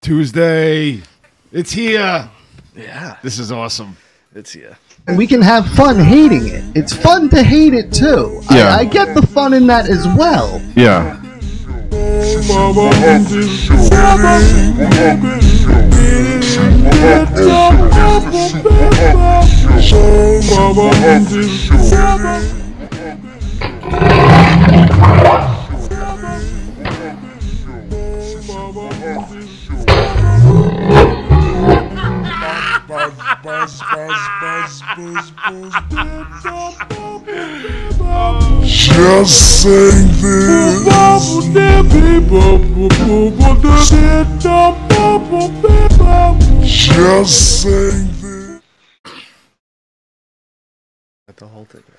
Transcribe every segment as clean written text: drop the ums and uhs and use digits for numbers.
Tuesday. It's here. Yeah. This is awesome. It's here. We can have fun hating it. It's fun to hate it too. Yeah. I get the fun in that as well. Yeah. Just saying this. Just saying this. Let the whole thing go.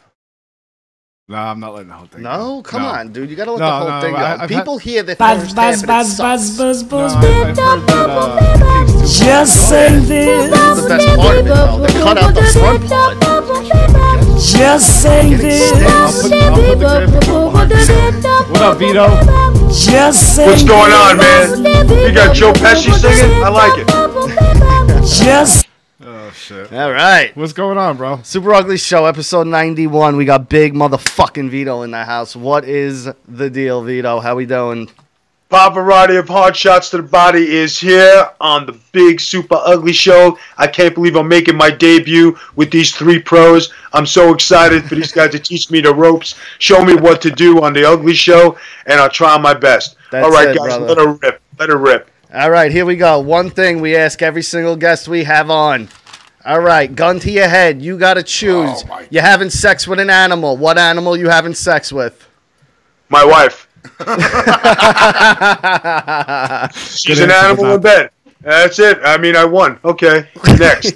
No, I'm not letting the whole thing go. No, come on, dude. You gotta let No, the whole no, thing go. I've People hear the Buzz, first buzz, half and it buzz, sucks. buzz, buzz, No, buzz. I've heard that, it takes too long. Just say this. That's the best part of it, though. They cut out the front part. Just say this. I'll put the graphic What up, Vito? Just say What's going on, man? You got Joe Pesci singing? I like it. Just. Oh, shit. All right. What's going on, bro? Super Ugly Show, episode 91. We got big motherfucking Vito in the house. What is the deal, Vito? How we doing? Paparazzi of Hard Shots to the Body is here on the big Super Ugly Show. I can't believe I'm making my debut with these three pros. I'm so excited for these guys to teach me the ropes, show me what to do on the Ugly Show, and I'll try my best. That's all right, it, guys, brother. let her rip. Let her rip. All right, here we go. One thing we ask every single guest we have on. All right, gun to your head. You got to choose. Oh, my. You're having sex with an animal. What animal you having sex with? My wife. She's an animal in bed. That's it. I mean, I won. Okay, next.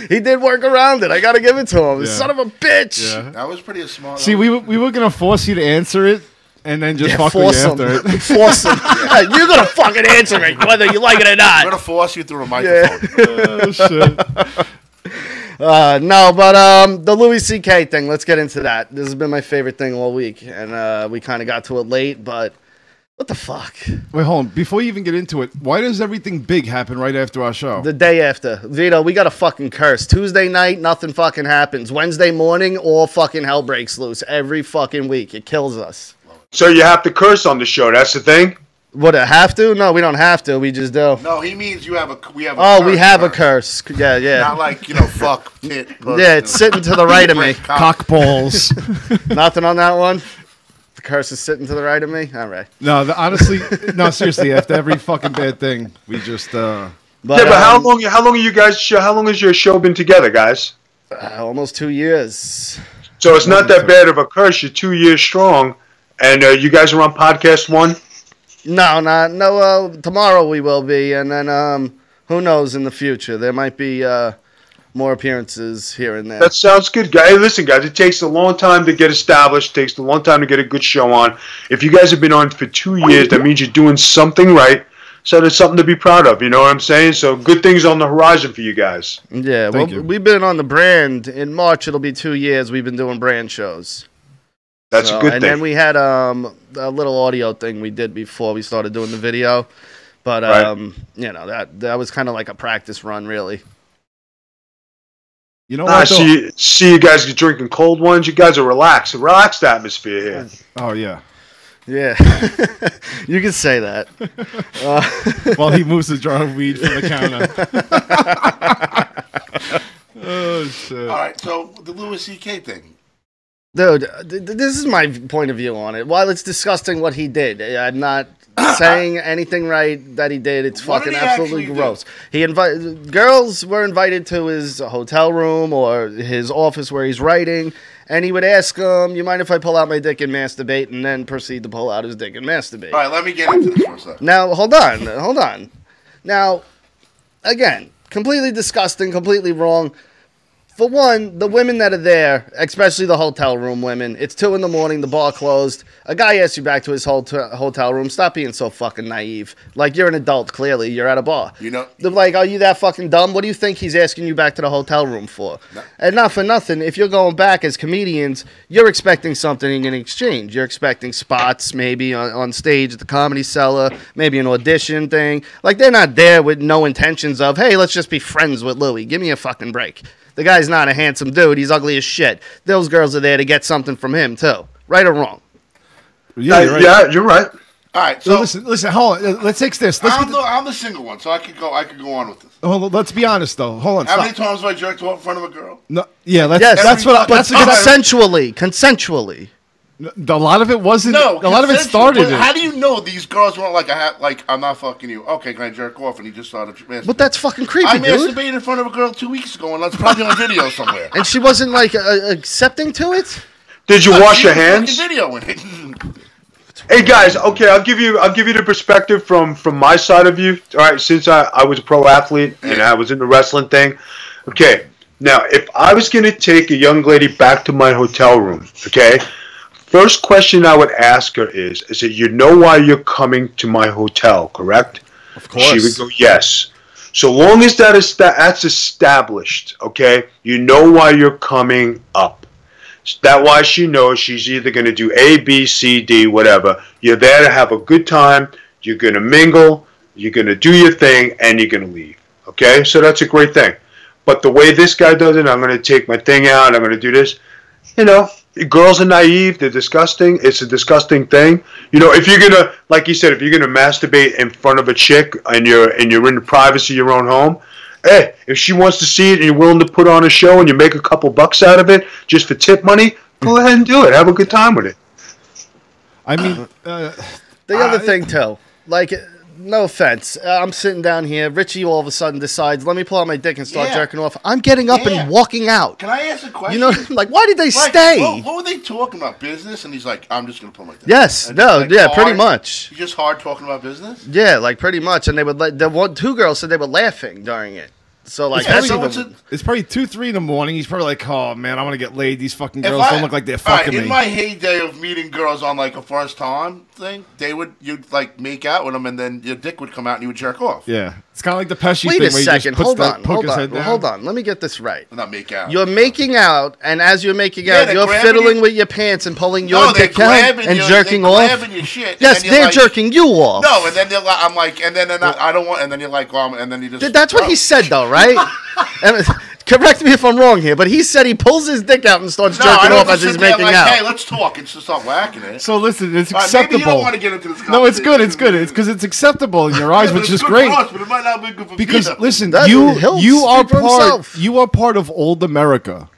He did work around it. I got to give it to him. Yeah. Son of a bitch. Yeah. That was pretty smart. See, we were going to force you to answer it and then just fuck with force you him. after it. Force him. Hey, you're going to fucking answer it, whether you like it or I'm not. gonna force you through a microphone. Oh, shit. No, but the Louis C.K. thing, let's get into that. This has been my favorite thing all week, and we kind of got to it late, but what the fuck? Wait, hold on. Before you even get into it, why does everything big happen right after our show? The day after. Vito, we got a fucking curse. Tuesday night, nothing fucking happens. Wednesday morning, all fucking hell breaks loose every fucking week. It kills us. So you have to curse on the show. That's the thing? Would it have to? No, we don't have to. We just do. No, he means we have a Oh, curse we have a first. curse. Yeah, yeah. Not like, fuck, tit, pussy. Yeah, it's sitting to the right of me. Cock balls. Nothing on that one? The curse is sitting to the right of me? All right. No, honestly, no, seriously, after every fucking bad thing, we just, But, Yeah, but how long are you guys? How long has your show been together, guys? almost 2 years. So it's not that bad of a curse. You're 2 years strong, and you guys are on podcast one. No. Tomorrow we will be, and then who knows in the future? There might be more appearances here and there. That sounds good, guys. Hey, listen, guys, it takes a long time to get established. It takes a long time to get a good show on. If you guys have been on for 2 years, that means you're doing something right. So there's something to be proud of. You know what I'm saying? So good things on the horizon for you guys. Yeah, well, Thank you. we've been on the brand. In March, it'll be 2 years. We've been doing brand shows. That's a good and thing. then we had a little audio thing we did before we started doing the video. But, Right. that was kind of like a practice run, really. you know I what? though? see you guys drinking cold ones. You guys are relaxed. A relaxed atmosphere here. Oh, yeah. Yeah, you can say that. While he moves the jar of weed from the counter. Oh, shit. All right, so the Louis C.K. thing. Dude, this is my point of view on it. While it's disgusting what he did, I'm not saying anything right that he did. It's What fucking did he absolutely actually do? gross. He girls were invited to his hotel room or his office where he's writing, and he would ask them, "You mind if I pull out my dick and masturbate?" And then proceed to pull out his dick and masturbate. All right, let me get into this for a second. Now, hold on. Now, again, completely disgusting, completely wrong. For one, the women that are there, especially the hotel room women, it's 2 in the morning, the bar closed. A guy asks you back to his hotel room. Stop being so fucking naive. Like, you're an adult, clearly. You're at a bar. You know, They're like, are you that fucking dumb? What do you think he's asking you back to the hotel room for? No. And not for nothing, if you're going back as comedians, you're expecting something in exchange. You're expecting spots, maybe on stage at the Comedy Cellar, maybe an audition thing. Like, they're not there with no intentions of, hey, let's just be friends with Louis. Give me a fucking break. The guy's not a handsome dude. He's ugly as shit. Those girls are there to get something from him, too. Right or wrong? Yeah, you're right. Yeah, you're right. all right. So So listen. Hold on. Let's take this. I'm the single one, so I could go on with this. Hold on, let's be honest though. Hold on. How Stop. many times have I jerked off in front of a girl? No, yeah, Yes, that's what. But That's a good. consensually. A lot of it wasn't. No, a lot of it consensual, started. but It. How do you know these girls weren't like I'm not fucking you? Okay, can I jerk off? And he just started masturbating. But that's fucking creepy, I dude. masturbated in front of a girl 2 weeks ago, and that's probably on video somewhere. And she wasn't, like, accepting to it? Did you wash your Fucking hands? video in it. Hey guys, okay, I'll give you the perspective from my side of you. All right, since I was a pro athlete and I was in the wrestling thing. Okay, now if I was gonna take a young lady back to my hotel room, okay, first question I would ask her is that you know why you're coming to my hotel, correct? Of course. She would go, yes. So long as that's established, okay, you know why you're coming up. That why she knows she's either going to do A, B, C, D, whatever. You're there to have a good time. You're going to mingle. You're going to do your thing, and you're going to leave. Okay? So that's a great thing. But the way this guy does it, I'm going to take my thing out. I'm going to do this. You know, girls are naive. They're disgusting. It's a disgusting thing. You know, if you're going to, like you said, if you're going to masturbate in front of a chick and you're in the privacy of your own home, hey, if she wants to see it and you're willing to put on a show and you make a couple bucks out of it just for tip money, go ahead and do it. Have a good time with it. I mean, The other thing, too, like, no offense, I'm sitting down here. Richie all of a sudden decides, let me pull out my dick and start Yeah. jerking off. I'm getting up Yeah. and walking out. Can I ask a question? You know, like, why did they Like, stay? What were they talking about? Business? And he's like, I'm just going to pull my dick. Yes, And no, like, yeah, hard? pretty much. He's just hard talking about business? Yeah, like, pretty much. And they would, like, two girls said they were laughing during it. So, like, Yeah, that's so even... it's probably 2, 3 in the morning. He's probably like, "Oh man, I want to get laid. These fucking If girls don't look like they're all right, fucking in me." my heyday of meeting girls on like a first time thing, you'd like make out with them and then your dick would come out and you would jerk off. Yeah, it's kind of like the Pesci Wait thing a where second. he just puts Hold his head down. Hold on. Let me get this right. Not make out. You're making out, and as you're making Yeah, out, they're you're grabbing fiddling you- with your pants and pulling your No, they're dick out grabbing and your, jerking they're off. grabbing your shit. and Yes, then you're they're like, jerking you off. No, and then they're like, I'm like, and then they're not, I don't want, and then you're like, well, and then you just. That's what he said, though, right? And, correct me if I'm wrong here, but he said he pulls his dick out and starts No, I jerking don't off as sit he's there making like, out. Hey, let's talk. It's just not whacking it. So listen, it's All right, acceptable. maybe you don't want to get into this. No, it's good. It's good. It's because it's acceptable in your eyes, Yeah, but which it's is good great. for us, but it might not be good for Because Vito. listen, He'll you are speak for part. himself. You are part of old America.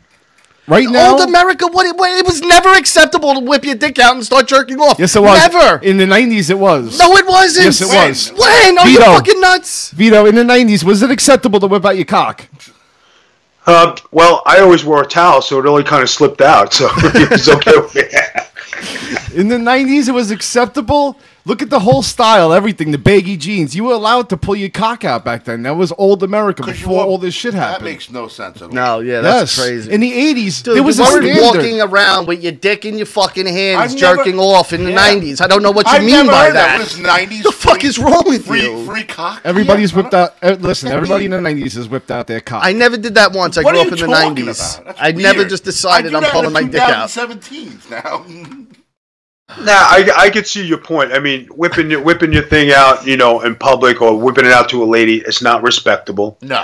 Right now, Old America, it was never acceptable to whip your dick out and start jerking off. yes, it was. Never. In the 90s, it was. No, it wasn't. Yes, it was. When? Are you Vito. fucking nuts? Vito, in the 90s, was it acceptable to whip out your cock? Well, I always wore a towel, so it only kind of slipped out, so it was okay with me. In the 90s, it was acceptable. Look at the whole style, everything, the baggy jeans. You were allowed to pull your cock out back then. That was old America 'Cause you before were- all this shit That happened. makes no sense at all. No, yeah, that's Yes. crazy. In the 80s, Dude, there was you a weren't standard. walking around with your dick in your fucking hands I've never- jerking off in the Yeah. 90s. I don't know what you I've mean never by heard that. What is 90s? The fuck is wrong with you? Free cock. Everybody's Yeah, whipped out. Listen, everybody in the 90s has whipped out their cock. I never did that once. I What grew are up you in the talking 90s. about? That's I never weird. just decided I do I'm that pulling in my dick out. 2017 now. Nah, I could see your point. I mean, whipping your thing out, you know, in public or whipping it out to a lady, it's not respectable. No.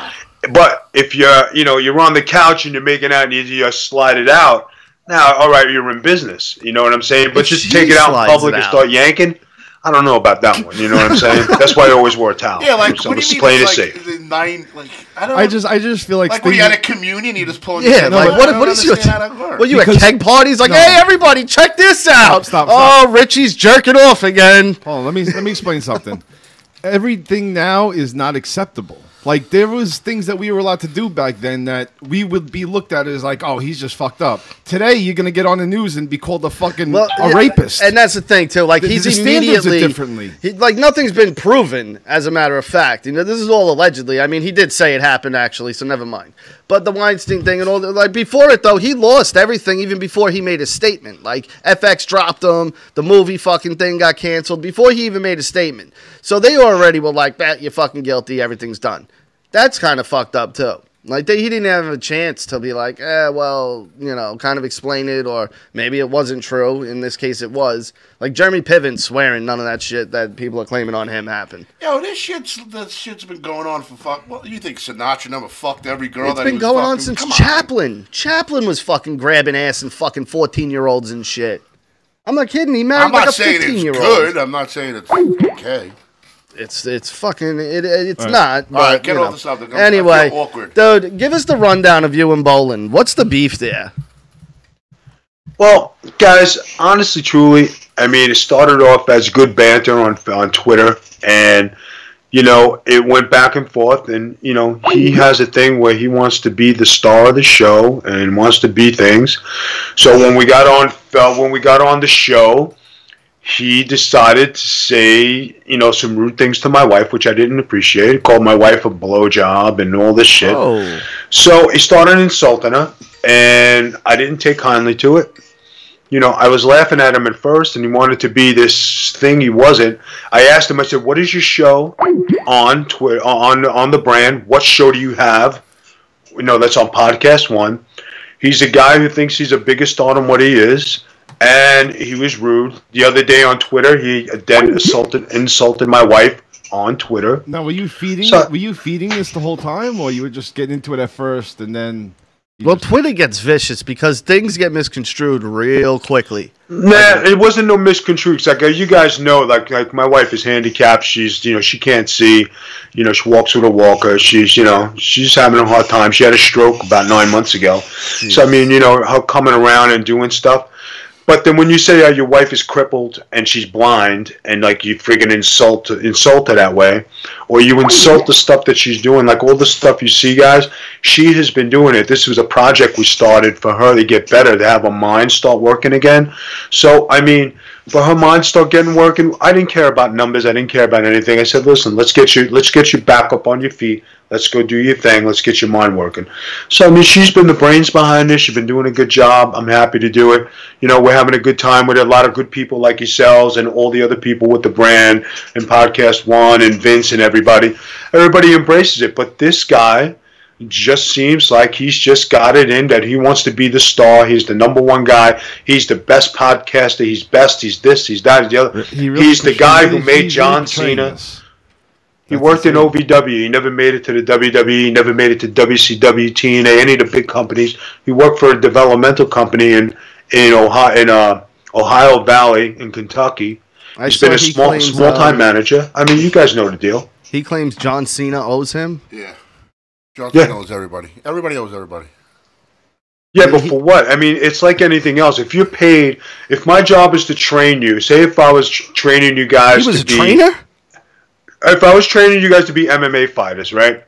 But if you're on the couch and you're making out and you just slide it out, now, all right, you're in business. You know what I'm saying? But If just she take it out in slides public it and out. start yanking, I don't know about that one. You know what I'm saying? That's why I always wore a towel. Yeah, like, So what do it's you mean? plain It's to like, see. is it nine, like, I don't know. I just feel like, Like when you had a communion, you just pulling your Yeah, dick like out. what I is don't your? understand how that works. What you at Because- keg parties? Like, No. hey, everybody, check this out. Stop. Oh, Richie's jerking off again. Hold on, let me explain something. Everything now is not acceptable. Like, there was things that we were allowed to do back then that we would be looked at as like, oh, he's just fucked up. Today, you're going to get on the news and be called a rapist. And that's the thing, too. Like, he's the standards are immediately... differently. Like, nothing's been proven, as a matter of fact. You know, this is all allegedly. I mean, he did say it happened, actually, so never mind. But the Weinstein thing and all that, like, before it, though, he lost everything even before he made a statement. Like, FX dropped him, the movie fucking thing got canceled before he even made a statement. So they already were like, you're fucking guilty, everything's done. That's kind of fucked up, too. Like, he didn't have a chance to be like, well, you know, kind of explain it, or maybe it wasn't true. In this case, it was. Like, Jeremy Piven swearing none of that shit that people are claiming on him happened. Yo, this shit's been going on for Well, you think Sinatra never fucked every girl It's been going on since Chaplin. Chaplin was fucking grabbing ass and fucking 14-year-olds and shit. I'm not kidding. He married like a 15-year-old. I'm not saying it's good. I'm not saying it's okay. It's fucking it's not. All right, but, get off the subject. Anyway, I feel awkward. Dude, give us the rundown of you and Bolin. What's the beef there? Well, guys, honestly, truly, I mean, it started off as good banter on Twitter, and you know, it went back and forth, and you know, he has a thing where he wants to be the star of the show and wants to be things. So when we got on the show, he decided to say, you know, some rude things to my wife, which I didn't appreciate. He called my wife a blowjob and all this shit. Oh. So he started insulting her, and I didn't take kindly to it. You know, I was laughing at him at first, and he wanted to be this thing he wasn't. I asked him, I said, what is your show on Twitter, on the brand? What show do you have? You know, that's on Podcast One. He's a guy who thinks he's a bigger star than what he is. And he was rude. The other day on Twitter, he then insulted my wife on Twitter. Now, were you feeding this the whole time, or you were just getting into it at first and then? Well, Twitter gets vicious because things get misconstrued real quickly. Nah, it wasn't no misconstrued. Like you guys know, like my wife is handicapped. She's, you know, she can't see. You know, she walks with a walker. She's, you know, she's having a hard time. She had a stroke about 9 months ago. Jeez. So I mean, you know, her coming around and doing stuff. But then when you say your wife is crippled and she's blind, and like you friggin' insult her that way, or you insult the stuff that she's doing, like all the stuff you see, guys, she has been doing it. This was a project we started for her to get better, to have her mind start working again. So, I mean, for her mind start getting working, I didn't care about numbers. I didn't care about anything. I said, listen, let's get you back up on your feet. Let's go do your thing. Let's get your mind working. So, I mean, she's been the brains behind this. She's been doing a good job. I'm happy to do it. You know, we're having a good time with a lot of good people like yourselves and all the other people with the brand and Podcast One and Vince and everybody. Everybody embraces it. But this guy just seems like he's just got it in that he wants to be the star. He's the number one guy. He's the best podcaster. He's best. He's this. He's that. He's the other. He's the guy who made John Cena. He worked in OVW. He never made it to the WWE. He never made it to WCW, TNA, any of the big companies. He worked for a developmental company in Ohio Valley in Kentucky. He's been a small time manager. I mean, you guys know the deal. He claims John Cena owes him. Yeah, John Cena owes everybody. Everybody owes everybody. Yeah, but for what? I mean, it's like anything else. If you're paid, if my job is to train you, say if I was training you guys, he was a trainer. If I was training you guys to be MMA fighters, right?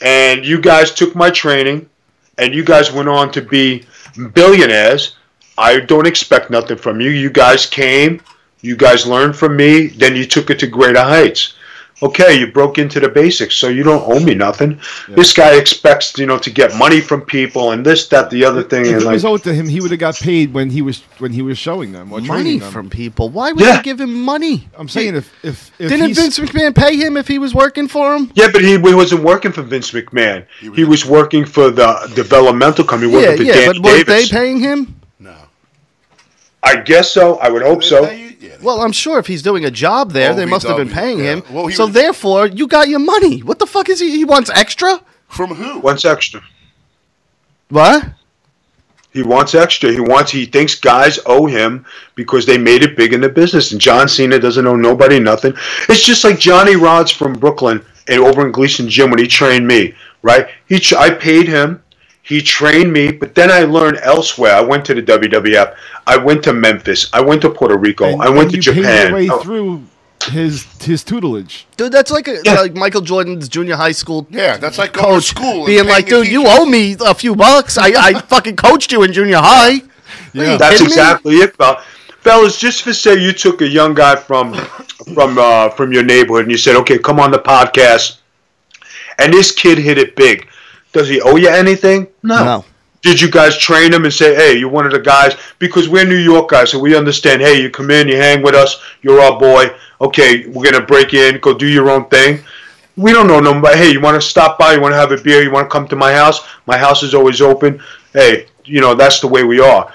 And you guys took my training and you guys went on to be billionaires, I don't expect nothing from you. You guys came, you guys learned from me, then you took it to greater heights. Okay, you broke into the basics, so you don't owe me nothing. Yeah. This guy expects, you know, to get money from people and this, that, the other thing. If and it was owed to him, he would have got paid when he was showing them or money training them. From people. Why would he give him money? I'm saying if didn't Vince McMahon pay him if he was working for him? Yeah, but he wasn't working for Vince McMahon. He was working for the developmental company. Working for Dan but were they paying him? No. I guess so. I would hope so. Well, I'm sure if he's doing a job there, they must have been paying him. Well, so therefore, you got your money. What the fuck is he? He wants extra? From who? Wants extra. What? He wants extra. He thinks guys owe him because they made it big in the business. And John Cena doesn't owe nobody nothing. It's just like Johnny Rods from Brooklyn and over in Gleason Gym when he trained me, right? I paid him. He trained me, but then I learned elsewhere. I went to the WWF. I went to Memphis. I went to Puerto Rico. I went to Japan. Paid your way through his tutelage. Dude, that's like Michael Jordan's junior high school. Yeah, that's like going to coach school and being like, paying dude, your you owe me a few bucks. I fucking coached you in junior high. Yeah. That's kidding me? exactly it, fellas. Just to say, you took a young guy from your neighborhood and you said, "Okay, come on the podcast," and this kid hit it big. Does he owe you anything? No. Did you guys train him and say, "Hey, you're one of the guys"? Because we're New York guys, so we understand. Hey, you come in, you hang with us, you're our boy. Okay, we're gonna break you in. Go do your own thing. We don't know nobody. Hey, you want to stop by? You want to have a beer? You want to come to my house? My house is always open. Hey, that's the way we are.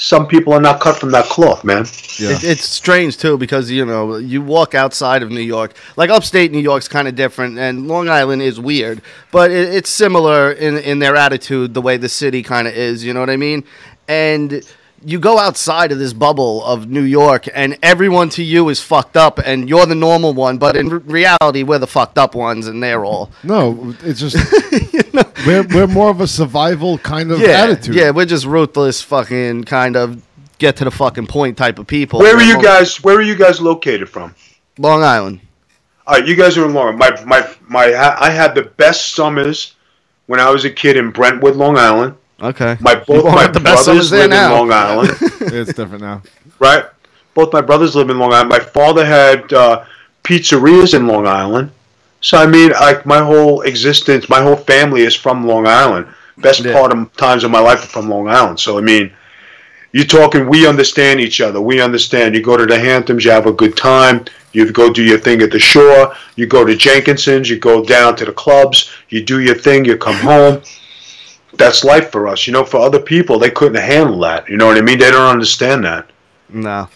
Some people are not cut from that cloth, man. Yeah. It's strange too because you walk outside of New York, like upstate New York's kind of different, and Long Island is weird, but it's similar in their attitude, the way the city kind of is. You know what I mean? And you go outside of this bubble of New York, and everyone to you is fucked up, and you're the normal one. But in reality, we're the fucked up ones, and they're all. No, it's just we're more of a survival kind of attitude. Yeah, we're just ruthless, fucking kind of get to the fucking point type of people. Where are you guys located from? Long Island. All right, you guys are in Long Island. I had the best summers when I was a kid in Brentwood, Long Island. Okay. Both my brothers live in Long Island. It's different now. Right? Both my brothers live in Long Island. My father had pizzerias in Long Island. So, I mean, like my whole existence, my whole family is from Long Island. Best part of times of my life are from Long Island. So, I mean, you're talking, we understand each other. We understand. You go to the Hamptons, you have a good time. You go do your thing at the shore. You go to Jenkinson's. You go down to the clubs. You do your thing. You come home. That's life for us. For other people, they couldn't handle that. You know what I mean? They don't understand that. No,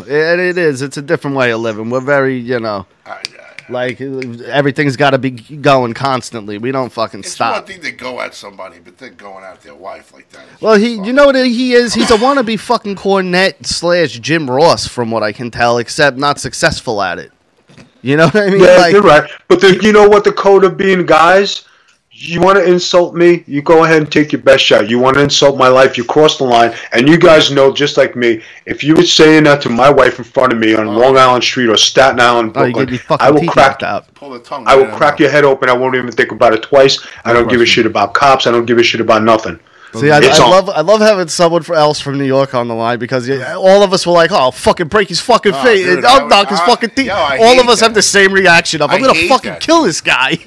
it is. It's a different way of living. We're very, like everything's got to be going constantly. We don't fucking stop. It's one thing to go at somebody, but then going at their wife like that. Well, you know what he is? He's a wannabe fucking Cornette / Jim Ross, from what I can tell, except not successful at it. You know what I mean? Yeah, you're right. But you know what the code of being guys? You want to insult me? You go ahead and take your best shot. You want to insult my life? You cross the line. And you guys know, just like me, if you were saying that to my wife in front of me on Long Island Street or Staten Island, Brooklyn, I will crack out. Pull the tongue. I will crack your head open. I won't even think about it twice. I don't give a shit about cops. I don't give a shit about nothing. See, I love having someone else from New York on the line because all of us were like, "Oh, I'll fucking break his fucking face! Dude, I'll knock his fucking teeth!" All of us have the same reaction of, "I'm gonna fucking kill this guy."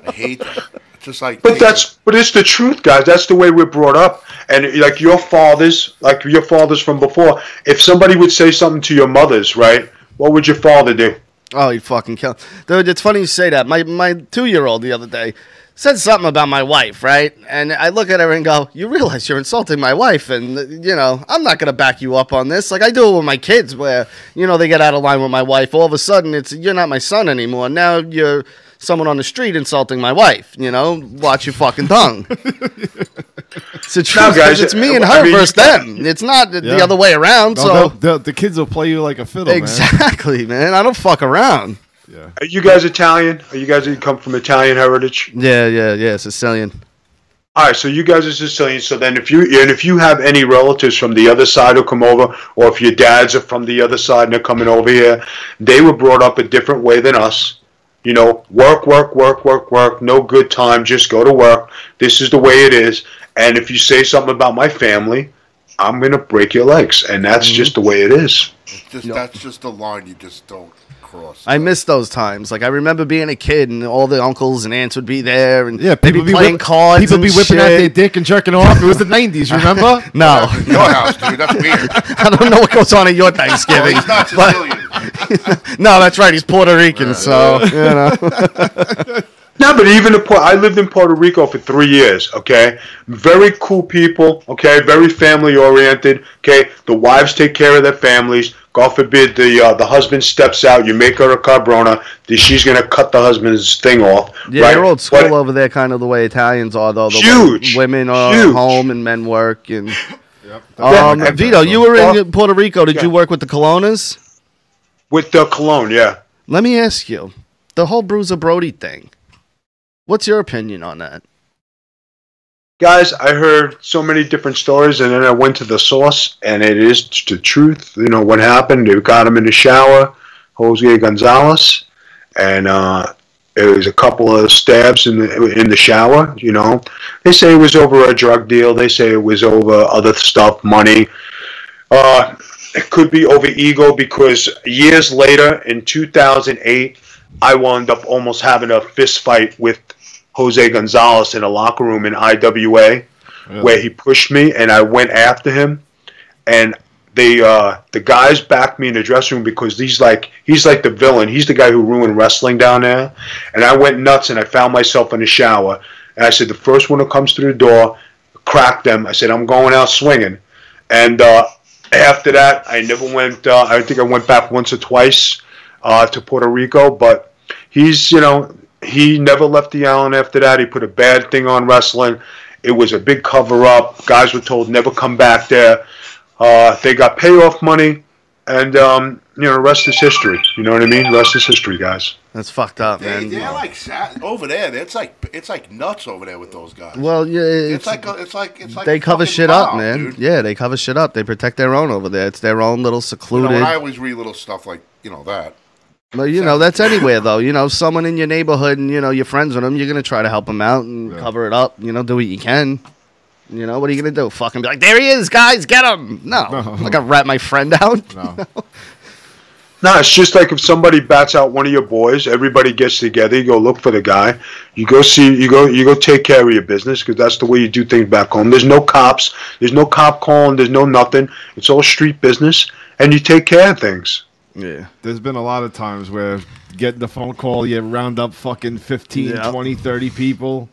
I hate that. Just like, but it's the truth, guys. That's the way we're brought up. And like your fathers from before, if somebody would say something to your mothers, right? What would your father do? Oh, he'd fucking kill. Dude, it's funny you say that. My 2-year-old the other day said something about my wife, right? And I look at her and go, "You realize you're insulting my wife, and I'm not gonna back you up on this. Like I do it with my kids, where they get out of line with my wife. All of a sudden, you're not my son anymore. Now you're someone on the street insulting my wife. Watch your fucking tongue." It's the truth, guys. It's me and her versus them. It's not the other way around. No, so the kids will play you like a fiddle. Exactly, man. I don't fuck around. Yeah. Are you guys Italian? Are you guys come from Italian heritage? Yeah, Sicilian. All right, so you guys are Sicilian. So then, if you have any relatives from the other side who come over, or if your dads are from the other side and they're coming over here, they were brought up a different way than us. Work. No good time. Just go to work. This is the way it is. And if you say something about my family, I'm gonna break your legs, and that's just the way it is. That's just a line you just don't cross. I miss those times. Like I remember being a kid, and all the uncles and aunts would be there, and people be playing cards. People be whipping out their dick and jerking off. It was the '90s, remember? No, your house, dude. That's weird. I don't know what goes on at your Thanksgiving. He's not Sicilian. No, that's right. He's Puerto Rican, so No, but even I lived in Puerto Rico for 3 years, okay? Very cool people, okay? Very family-oriented, okay? The wives take care of their families. God forbid the husband steps out, you make her a cabrona, she's going to cut the husband's thing off. Yeah, right? they're old school over there, kind of the way Italians are, though. Huge. Women are home and men work. And Yep. Vito, you were in Puerto Rico. Did you work with the Colonas? With the cologne, yeah. Let me ask you, the whole Bruiser Brody thing. What's your opinion on that? Guys, I heard so many different stories, and then I went to the source, and it is the truth. What happened. They got him in the shower, Jose Gonzalez, and it was a couple of stabs in the shower. You know, they say it was over a drug deal. They say it was over other stuff, money. It could be over ego because years later, in 2008, I wound up almost having a fist fight with Jose Gonzalez in a locker room in IWA, where he pushed me and I went after him, and the guys backed me in the dressing room because he's like the villain. He's the guy who ruined wrestling down there, and I went nuts and I found myself in the shower, and I said the first one who comes through the door, crack them. I said I'm going out swinging, and after that I never went. I think I went back once or twice to Puerto Rico, but he's he never left the island after that. He put a bad thing on wrestling. It was a big cover up. Guys were told never come back there. They got payoff money, and the rest is history. You know what I mean? The rest is history, guys. That's fucked up, man. They're like over there. It's like nuts over there with those guys. Well, yeah, it's like they cover shit up, man. Dude. Yeah, they cover shit up. They protect their own over there. It's their own little secluded. When I always read little stuff like that. Well, that's anywhere though. Someone in your neighborhood, and you're friends with them. You're gonna try to help them out and cover it up. Do what you can. What are you going to do? Fucking be like, there he is, guys, get him. No. I'm not going to rat my friend out. No. No, it's just like if somebody bats out one of your boys, everybody gets together, you go look for the guy, you go take care of your business, because that's the way you do things back home. There's no cops, there's no cop calling, there's no nothing. It's all street business, and you take care of things. Yeah. There's been a lot of times where getting the phone call, you round up fucking 15, 20, 30 people.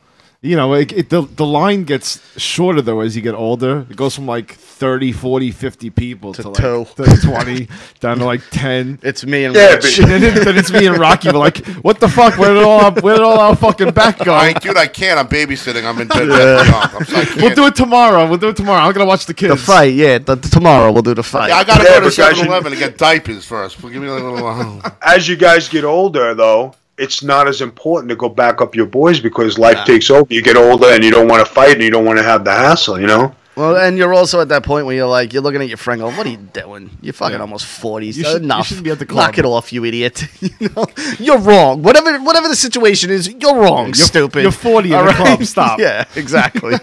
The line gets shorter, though, as you get older. It goes from, 30, 40, 50 people to 20, down to, 10. It's me and Rich. Then it's me and Rocky. We're like, what the fuck? Where did all our fucking back go? Dude, I can't. I'm babysitting. I'm in bed. Yeah. We'll do it tomorrow. I'm going to watch the kids. The fight, yeah. Tomorrow we'll do the fight. Yeah, I got to go to 7-Eleven and get diapers first. Give me a little while. As you guys get older, though, it's not as important to go back up your boys because life takes over. You get older and you don't want to fight and you don't want to have the hassle, Well, and you're also at that point where you're looking at your friend going, what are you doing? You're fucking almost 40. So enough. You shouldn't be at the club. Knock it off, you idiot. You're wrong. Whatever the situation is, you're wrong, stupid. You're 40 in the club. Stop. Yeah, exactly.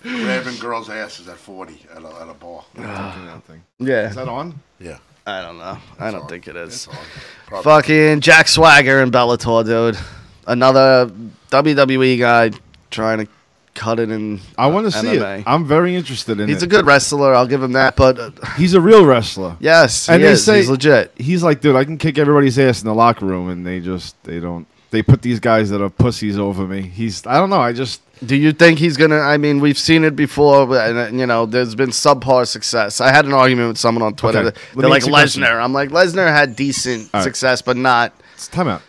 Grabbing girls' asses at 40 at a bar. Yeah. Is that on? Yeah. I don't know. I don't think it is. Fucking Jack Swagger and Bellator, dude. Another WWE guy trying to cut it in I want to MMA. see it. I'm very interested in it. He's a good wrestler. I'll give him that. But he's a real wrestler. Yes, and he's legit. He's like, dude, I can kick everybody's ass in the locker room, and they put these guys that are pussies over me. I don't know. Do you think he's gonna? I mean, we've seen it before, and there's been subpar success. I had an argument with someone on Twitter. Okay. They're like Lesnar. I'm like, Lesnar had decent success, but not. Time out.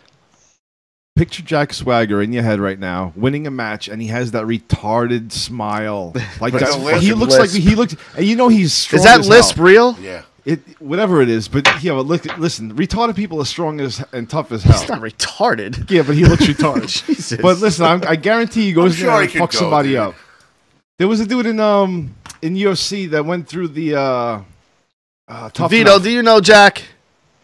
Picture Jack Swagger in your head right now, winning a match, and he has that retarded smile. Like that. He looks like he looks. And he's strong. Is that as lisp hell. real? Yeah. Whatever it is, but listen, retarded people are strong and tough as hell. He's not retarded. Yeah, but he looks retarded. Jesus. But listen, I guarantee he goes there and fucks somebody up. There was a dude in UFC that went through the tough Vito, enough. do you know Jack?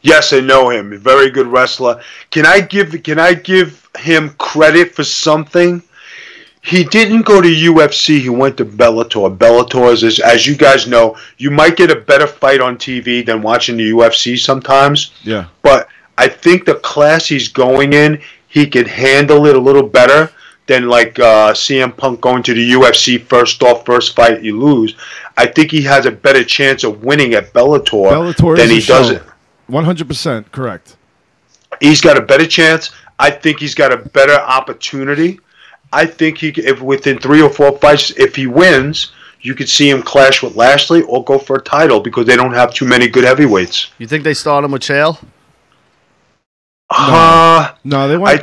Yes, I know him. Very good wrestler. Can I give him credit for something? He didn't go to UFC. He went to Bellator. Bellator is, as you guys know, you might get a better fight on TV than watching the UFC sometimes. Yeah. But I think the class he's going in, he could handle it a little better than CM Punk going to the UFC first fight, you lose. I think he has a better chance of winning at Bellator than he does it. 100% correct. He's got a better chance. I think he's got a better opportunity. I think if within 3 or 4 fights, if he wins, you could see him clash with Lashley or go for a title because they don't have too many good heavyweights. You think they start him with Chael? No, they want. I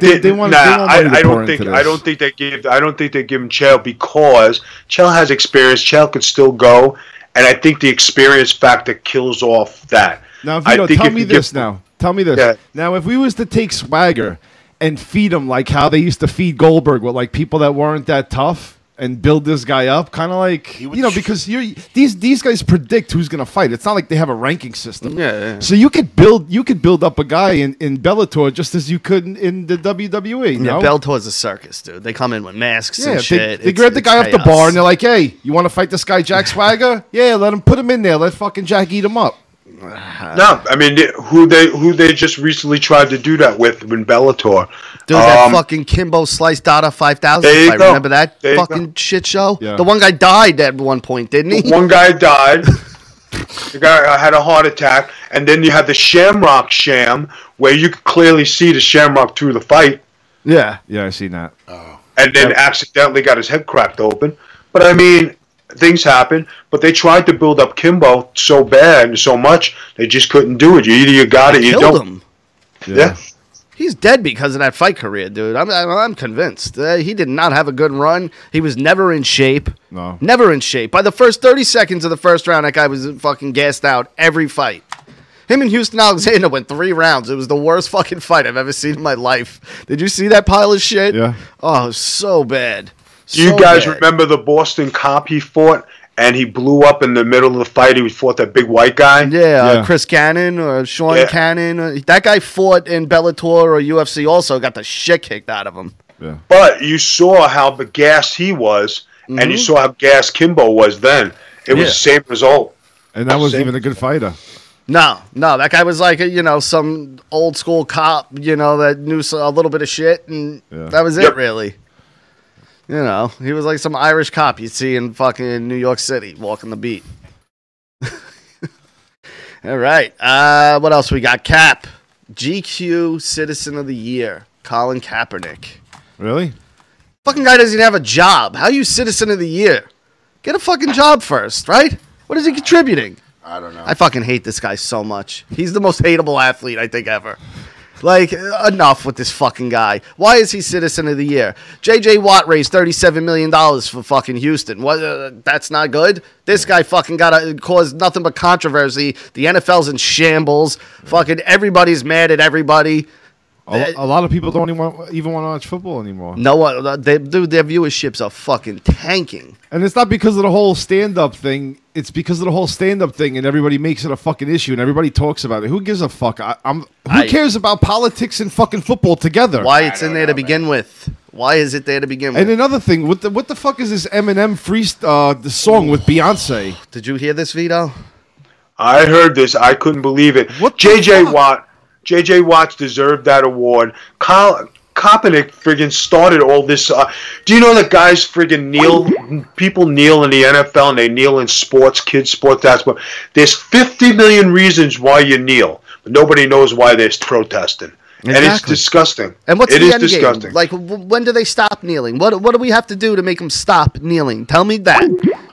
don't think they give him Chael because Chael has experience. Chael could still go, and I think the experience factor kills off that. Now, Vito, tell me this. Yeah. Now, if we was to take Swagger and feed him like how they used to feed Goldberg with people that weren't that tough, and build this guy up, kind of like because these guys predict who's gonna fight. It's not like they have a ranking system. Yeah. So you could build up a guy in Bellator just as you could in the WWE. Yeah, No? Bellator's a circus, dude. They come in with masks and shit. They grab the guy off the bar and they're like, "Hey, you want to fight this guy Jack Swagger? Yeah, let him put him in there. Let fucking Jack eat him up." No, I mean who they just recently tried to do that with in Bellator. Dude, that fucking Kimbo Slice Dada 5000 fight. Remember that fucking shit show? Yeah. The one guy died at one point, didn't he? One guy died. The guy had a heart attack, and then you had the Shamrock Sham, where you could clearly see the Shamrock through the fight. Yeah. Yeah, I seen that. And then accidentally got his head cracked open. But I mean, things happen. But they tried to build up Kimbo so bad and so much, they just couldn't do it. Either you got it, you don't. Him. Yeah. He's dead because of that fight career, dude. I'm convinced. He did not have a good run. He was never in shape. No. Never in shape. By the first 30 seconds of the first round, that guy was fucking gassed out every fight. Him and Houston Alexander went 3 rounds. It was the worst fucking fight I've ever seen in my life. Did you see that pile of shit? Yeah. Oh, it was so bad. Do you guys remember the Boston cop he fought? And he blew up in the middle of the fight. He fought that big white guy. Yeah. Chris Cannon or Sean Cannon. That guy fought in Bellator or UFC also. Got the shit kicked out of him. Yeah. But you saw how gassed he was, and you saw how gassed Kimbo was then. It was the same result. And that wasn't even a good fighter. No. That guy was like, some old school cop, that knew a little bit of shit, and that was it, really. He was like some Irish cop you'd see in fucking New York City walking the beat. All right. What else we got? Cap. GQ Citizen of the Year. Colin Kaepernick. Really? Fucking guy doesn't even have a job. How are you Citizen of the Year? Get a fucking job first, right? What is he contributing? I don't know. I fucking hate this guy so much. He's the most hateable athlete I think ever. Like, enough with this fucking guy. Why is he Citizen of the Year? J.J. Watt raised $37 million for fucking Houston. What? That's not good? This guy fucking caused nothing but controversy. The NFL's in shambles. Fucking everybody's mad at everybody. A lot of people don't even want to watch football anymore. No one, their viewerships are fucking tanking. And it's not because of the whole stand-up thing. It's because of the whole stand-up thing, and everybody makes it a fucking issue, and everybody talks about it. Who gives a fuck? Who cares about politics and fucking football together? Why it's in there to begin with? Why is it there to begin with? And another thing, what the fuck is this Eminem the song with Beyonce? Did you hear this, Vito? I heard this. I couldn't believe it. J.J. Watt deserved that award. Kaepernick friggin' started all this. Do you know that guys friggin' kneel? People kneel in the NFL and they kneel in sports, kids' sports, that's what. There's 50 million reasons why you kneel, but nobody knows why they're protesting. Exactly. And it's disgusting. And what's the end game? Like, when do they stop kneeling? What do we have to do to make them stop kneeling? Tell me that.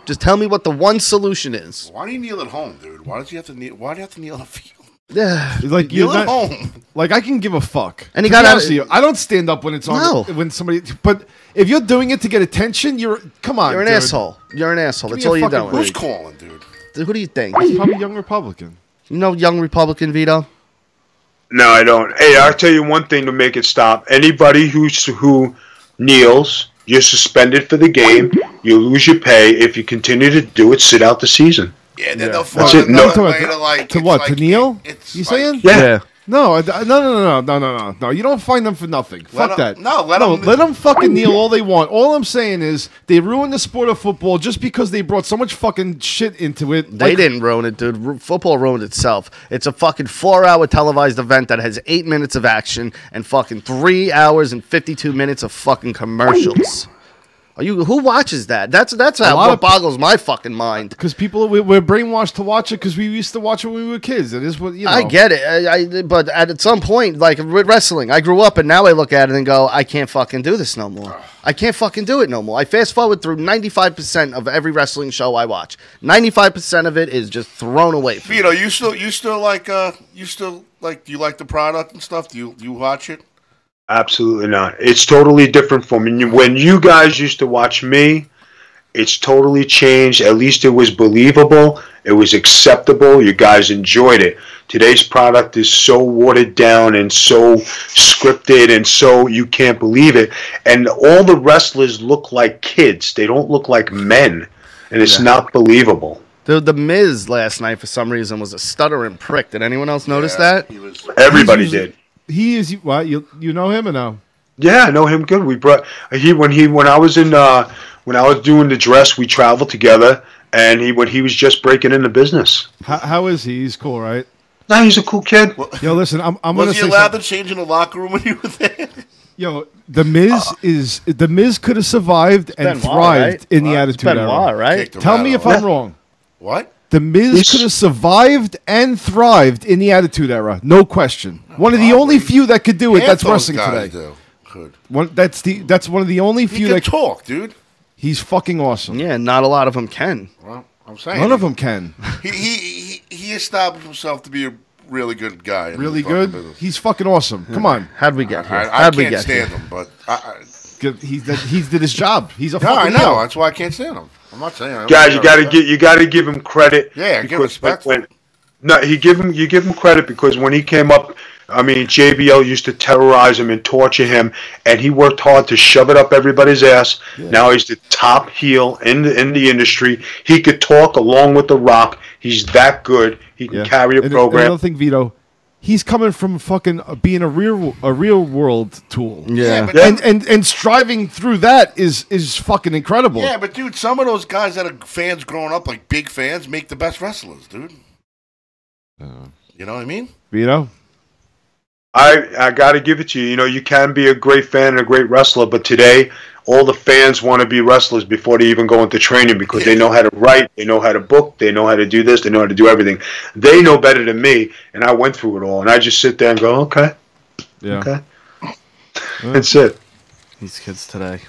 Just tell me what the one solution is. Why do you kneel at home, dude? Why do you have to kneel? Why do you have to kneel on the field? Yeah, like you're at home. Like I can give a fuck. And I don't stand up when it's on. When somebody, but if you're doing it to get attention, come on. You're an asshole. You're an asshole. That's all you're doing. Who's calling, dude? Who do you think? It's probably Young Republican. You know Young Republican, Vito? No, I don't. Hey, I'll tell you one thing to make it stop. Anybody who kneels, you're suspended for the game. You lose your pay. If you continue to do it, sit out the season. Yeah, they'll That's it. No. To what? To kneel? You saying? Yeah. No. You don't find them for nothing. Fuck that. Let them fucking kneel all they want. All I'm saying is they ruined the sport of football just because they brought so much fucking shit into it. They didn't ruin it, dude. Football ruined itself. It's a fucking 4-hour televised event that has 8 minutes of action and fucking 3 hours and 52 minutes of fucking commercials. Who watches that? That's what boggles my fucking mind. Because we're brainwashed to watch it because we used to watch it when we were kids. It is what you know. I get it. But at some point, like with wrestling, I grew up and now I look at it and go, I can't fucking do this no more. I can't fucking do it no more. I fast forward through 95% of every wrestling show I watch. 95% of it is just thrown away. Vito, you still like do you like the product and stuff? Do you watch it? Absolutely not. It's totally different from when you guys used to watch me It's totally changed. At least it was believable. It was acceptable. You guys enjoyed it. Today's product is so watered down and so scripted and so you can't believe it. And all the wrestlers look like kids. They don't look like men. And it's not believable. The Miz last night, for some reason, was a stuttering prick. Did anyone else notice that? Everybody did. He is what? You know him or no? Yeah, I know him good. We brought when I was doing the dress, we traveled together, and when he was just breaking into business. How is he? He's cool, right? No, he's a cool kid. Yo, listen, I'm gonna Was he say allowed something. to change in the locker room when you were there? Yo, the Miz could have survived and Benoit, thrived right? in the It's Attitude Era. Benoit, right? Tell me if I'm wrong. What? The Miz could have survived and thrived in the Attitude Era, no question. One of the only few that could do it. Half That's those wrestling guys today. Could. That's one of the only He few can that talk, dude. He's fucking awesome. Yeah, not a lot of them can. Well, I'm saying None of them can. He established himself to be a really good guy. in Really the fucking good. business. He's fucking awesome. Come on. How'd we get here? I How'd we can't get stand here? him, but He did his job. He's a no, I fucking know. heel. That's why I can't stand him. I'm not saying. Guys, you gotta give him credit. Yeah, give respect. You give him credit because when he came up, I mean, JBL used to terrorize him and torture him, and he worked hard to shove it up everybody's ass. Yeah. Now he's the top heel in the industry. He could talk along with The Rock. He's that good. He can carry a program. And another thing, Vito, he's coming from fucking being a real world tool. Yeah. And striving through that is fucking incredible. Yeah, but dude, some of those guys that are fans growing up, like big fans, make the best wrestlers, dude. You know what I mean? Vito? I got to give it to you. You know, you can be a great fan and a great wrestler, but today all the fans want to be wrestlers before they even go into training because they know how to write, they know how to book, they know how to do this, they know how to do everything. They know better than me, and I went through it all, and I just sit there and go, okay. Yeah. Okay. That's it. These kids today,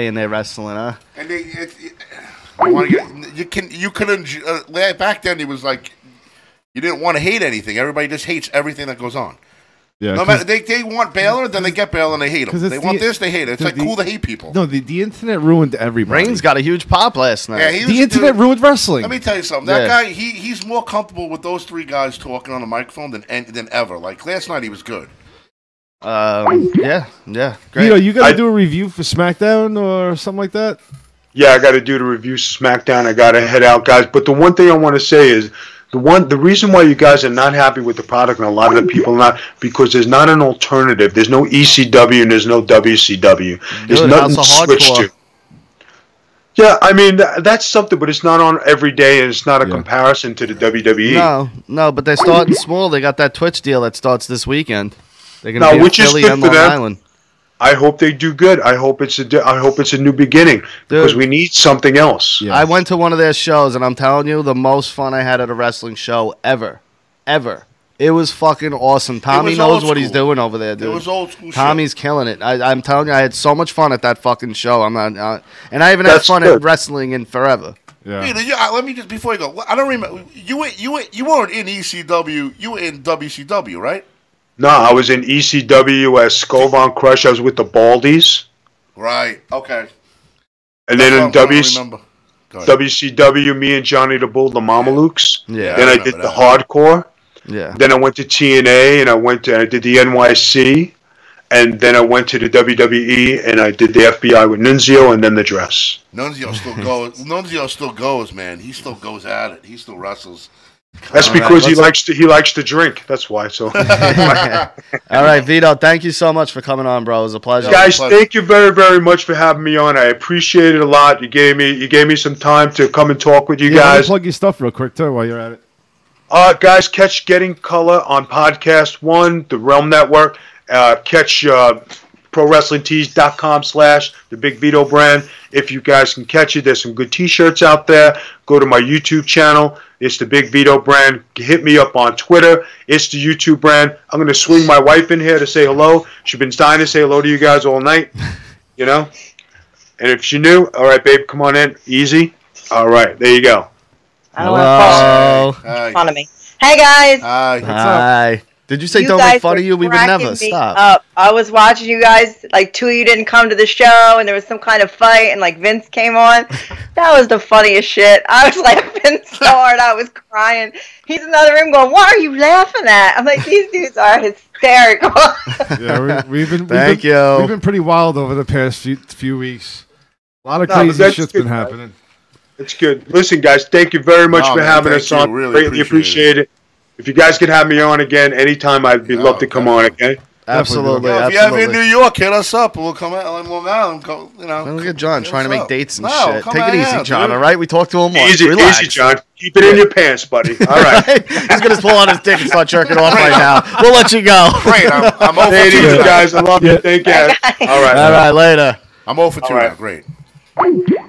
and they're wrestling, huh? And you could enjoy, back then it was like you didn't want to hate anything. Everybody just hates everything that goes on. Yeah, no matter they want Baylor, then they get Baylor and they hate him. They want this, they hate it. It's like cool to hate people. No, the internet ruined everybody. Reigns got a huge pop last night. Yeah, the internet ruined wrestling. Let me tell you something. That guy, he's more comfortable with those three guys talking on the microphone than ever. Like last night, he was good. Yeah, great. Vito, you got to do a review for SmackDown or something like that? Yeah, I got to do the review SmackDown. I got to head out, guys. But the one thing I want to say is the reason why you guys are not happy with the product, and a lot of the people are not, because there's not an alternative. There's no ECW and there's no WCW. There's nothing to switch to. Yeah, I mean that's something, but it's not on every day, and it's not a comparison to the WWE. No, but they're starting small. They got that Twitch deal that starts this weekend. They're gonna be in which is Philly good and for Long them. Island. I hope they do good. I hope it's a new beginning because we need something else. Yeah. I went to one of their shows, and I'm telling you, the most fun I had at a wrestling show ever. It was fucking awesome. Tommy knows what he's doing over there, dude. It was old school. Tommy's killing it. I'm telling you, I had so much fun at that fucking show. And I haven't had fun at wrestling in forever. Yeah. Peter, let me just before you go. I don't remember. You weren't in ECW. You were in WCW, right? No, I was in ECW as Skull Von Crush. I was with the Baldies. Right. Okay. And then in WCW, me and Johnny the Bull, the Mamalukes. Yeah. Then I did the Hardcore. Yeah. Then I went to TNA, and I did the NYC. And then I went to the WWE, and I did the FBI with Nunzio, and then the dress. Nunzio still goes, man. He still goes at it. He still wrestles. That's because he likes to drink. That's why. So. All right, Vito. Thank you so much for coming on, bro. It was a pleasure. Guys, thank you very, very much for having me on. I appreciate it a lot. You gave me some time to come and talk with you guys. Plug your stuff real quick too while you're at it. Guys, catch Getting Color on Podcast One, the Realm Network. Catch ProWrestlingTees.com/the Big Vito brand. If you guys can catch it, there's some good T-shirts out there. Go to my YouTube channel. It's the Big Vito brand. Hit me up on Twitter. It's the YouTube brand. I'm going to swing my wife in here to say hello. She's been dying to say hello to you guys all night. You know? And if she knew, all right, babe, come on in. Easy. All right, there you go. I don't want to fall in front of me. Hey, guys. Hi. Hi. Did you say You don't guys make fun were of you? We would cracking never me stop. up. I was watching you guys, like 2 of you didn't come to the show, and there was some kind of fight, and like Vince came on. That was the funniest shit. I was laughing so hard, I was crying. He's in the other room going, "What are you laughing at?" I'm like, these dudes are hysterical. Yeah, we've been pretty wild over the past few weeks. A lot of crazy shit's been happening. It's good. Listen, guys, thank you very much for having us on. Really Greatly appreciate it. If you guys could have me on again anytime, I'd love to come on, okay? Absolutely. If you're ever in New York, hit us up. We'll come out in Long Island. Look at John trying to make dates and shit. come Take on it easy, out, John, dude. all right? We talked to him once. Easy, Relax. easy, John. Keep it in your pants, buddy. All right. He's going to pull on his dick and start jerking off right now. We'll let you go. Great. I'm over Take it easy, 2 guys. I love you. Take care. All right. All right, later. I'm over 2 now. Great.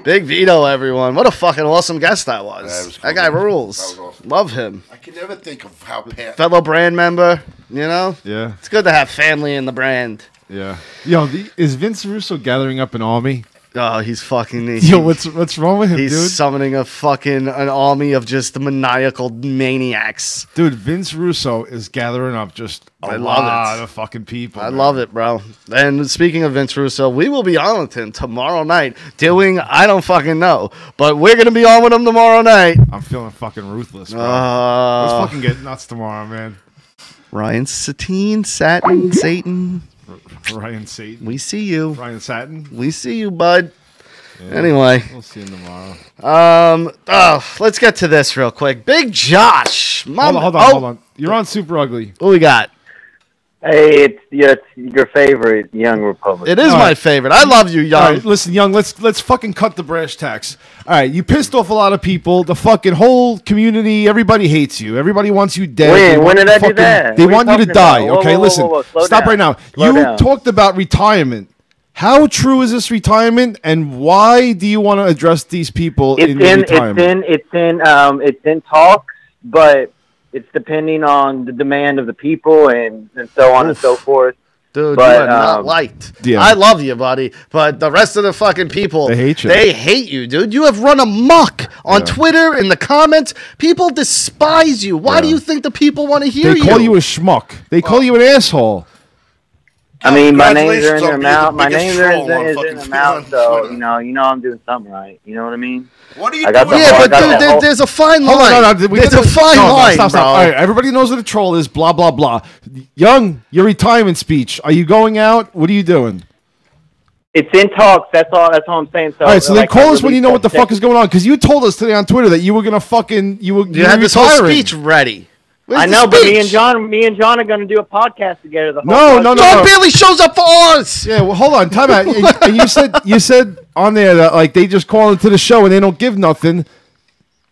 Big Vito, everyone. What a fucking awesome guest that was. Yeah, it was cool. That guy rules. That was awesome. Love him. I can never think of how Fellow brand member, you know? Yeah. It's good to have family in the brand. Yeah. Yo, is Vince Russo gathering up an army? Oh, he's fucking... Yo, what's wrong with him, he's dude? summoning an army of just maniacal maniacs. Dude, Vince Russo is gathering up just a lot of fucking people. I love it, bro. And speaking of Vince Russo, we will be on with him tomorrow night doing, I don't fucking know, but we're going to be on with him tomorrow night. I'm feeling fucking ruthless, bro. Let's fucking get nuts tomorrow, man. Ryan Satan. Ryan Satan. We see you. Ryan Satin. We see you, bud. Yeah, Anyway. We'll see him tomorrow. Let's get to this real quick. Big Josh. Hold on. You're on Super Ugly. What we got? Hey, it's your favorite Young Republican. It is my favorite. I love you, Young. All right, listen, Young, let's fucking cut the brash tacks. All right, you pissed off a lot of people. The fucking whole community, everybody hates you. Everybody wants you dead. When did I do that? They What want are you you to talking die. about? Okay, Whoa, listen. slow Stop down. right now. Slow You down. talked about retirement. How true is this retirement, and why do you want to address these people in retirement? It's in talks, but it's depending on the demand of the people and so on and so forth. Dude, But, you are not liked. Yeah. I love you, buddy, but the rest of the fucking people, They hate you. They hate you, dude. You have run amok on Twitter, in the comments. People despise you. Why do you think the people want to hear They you? call you a schmuck. They call you an asshole. I mean, my names are in Congratulations their on being mouth. the My biggest names troll on is in fucking their mouth, Twitter. so you know I'm doing something right. You know what I mean? What are you I got doing? the Yeah, whole- I but got dude, the whole- there's a fine Hold line. on, There's a fine line, stop. bro. All right, everybody knows what a troll is. Blah blah blah. Young, your retirement speech. Are you going out? What are you doing? It's in talks. That's all I'm saying. So, All right, so then like, call I us when you know what the released fuck is going on, because you told us today on Twitter that you were gonna fucking you had this whole retiring. speech ready. Where's I the know, but me speech? and John are going to do a podcast together. The whole No. John barely shows up for ours. Yeah, well, hold on, time out. And you said on there that like they just call into the show and they don't give nothing,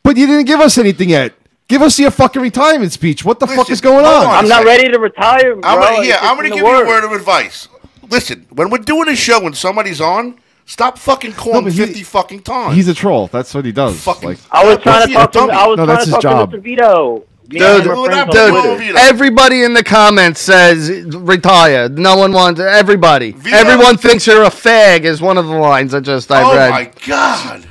but you didn't give us anything yet. Give us your fucking retirement speech. What the fuck is going hold on? on. I'm not ready to retire, bro. I'm It's just gonna in the give you a works. word of advice. Listen, when we're doing a show and somebody's on, stop fucking calling but 50 fucking times. He's a troll. That's what he does. Fucking- Like, I was trying to talk to. dummy. I was No, trying that's to his talk job. to Mr. Vito. Me Dude, and him are friends on Twitter. Vito. Everybody in the comments says retire. No one wants everybody. Vito. Everyone thinks you're a fag is one of the lines I Oh read. my god.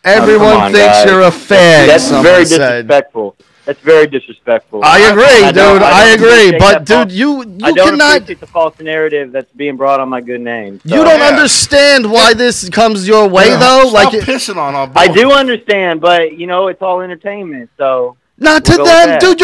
Everyone Come on, thinks guys. you're a fag. That's someone very said. disrespectful. That's very disrespectful. I agree, I don't- dude. I I don't agree. appreciate But that false- dude, you I don't cannot. appreciate the false narrative that's being brought on my good name. You So- don't Yeah. understand why this comes your way, though. Stop Like, pissing on our boy. I do understand, but it's all entertainment. So not We'll to go with them, that. dude.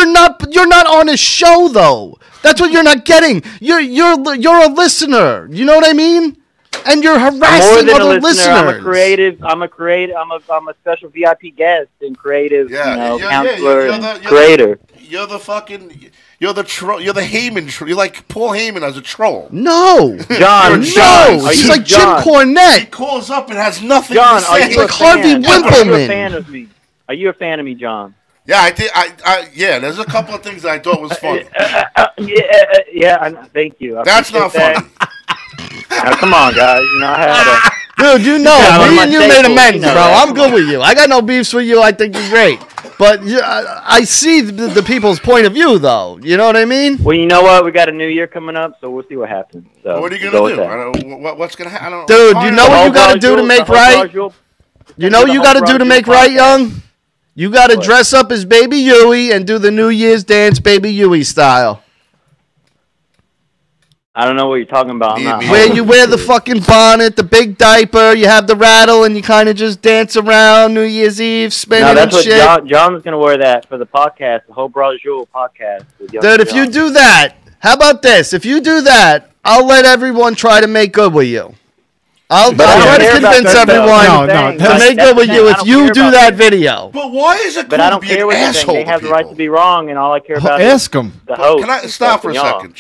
You're not on a show, though. That's what you're not getting. You're a listener. You know what I mean? And you're more harassing than a other listener, I'm a listeners. creative. I'm a special VIP guest and creative. Yeah, yeah, counselor you're and the- creator. You're the fucking. You're the troll. You're the Heyman troll. You're like Paul Heyman as a troll. No, John, no. John, are She's you- like Jim John, He Cornette. calls up and has nothing John, to are say. you like a Harvey fan? Are you Wimpleman. a fan of me? Are you a fan of me, John? Yeah, I think. Yeah, there's a couple of things that I thought was funny. Thank you. I That's not appreciate funny. that. Now, come on, guys. I had a. Dude, you know, Yeah, me my and you made staples, amends, you know bro. that. I'm good with you. I got no beefs with you. I think you're great. But I see the people's point of view, though. You know what I mean? Well, you know what? We got a new year coming up, so we'll see what happens. So What are you we'll gonna go do? with I don't, what's gonna happen? I don't. Dude, I'm you tired know of what it. you gotta do to make right? You know what you gotta do to make right, Young? You gotta What? dress up as Baby Yui and do the New Year's dance Baby Yui style. I don't know what you're talking about. I'm not Where you wear the fucking bonnet, the big diaper, you have the rattle, and you kind of just dance around New Year's Eve, spinning No, that's and what shit. John's gonna wear that for the podcast, the whole Brasil podcast. With Young Dude, if John. you do that, how about this? If you do that, I'll let everyone try to make good with you. I'll But I try don't to care about convince that, though. everyone No, to make good with you if you do that video. But why is it cool But I don't to be care an what you think. asshole They to have the right people? to be wrong, and all I care about Ask is him. the host. Can I and stop stuff for a and y'all. second?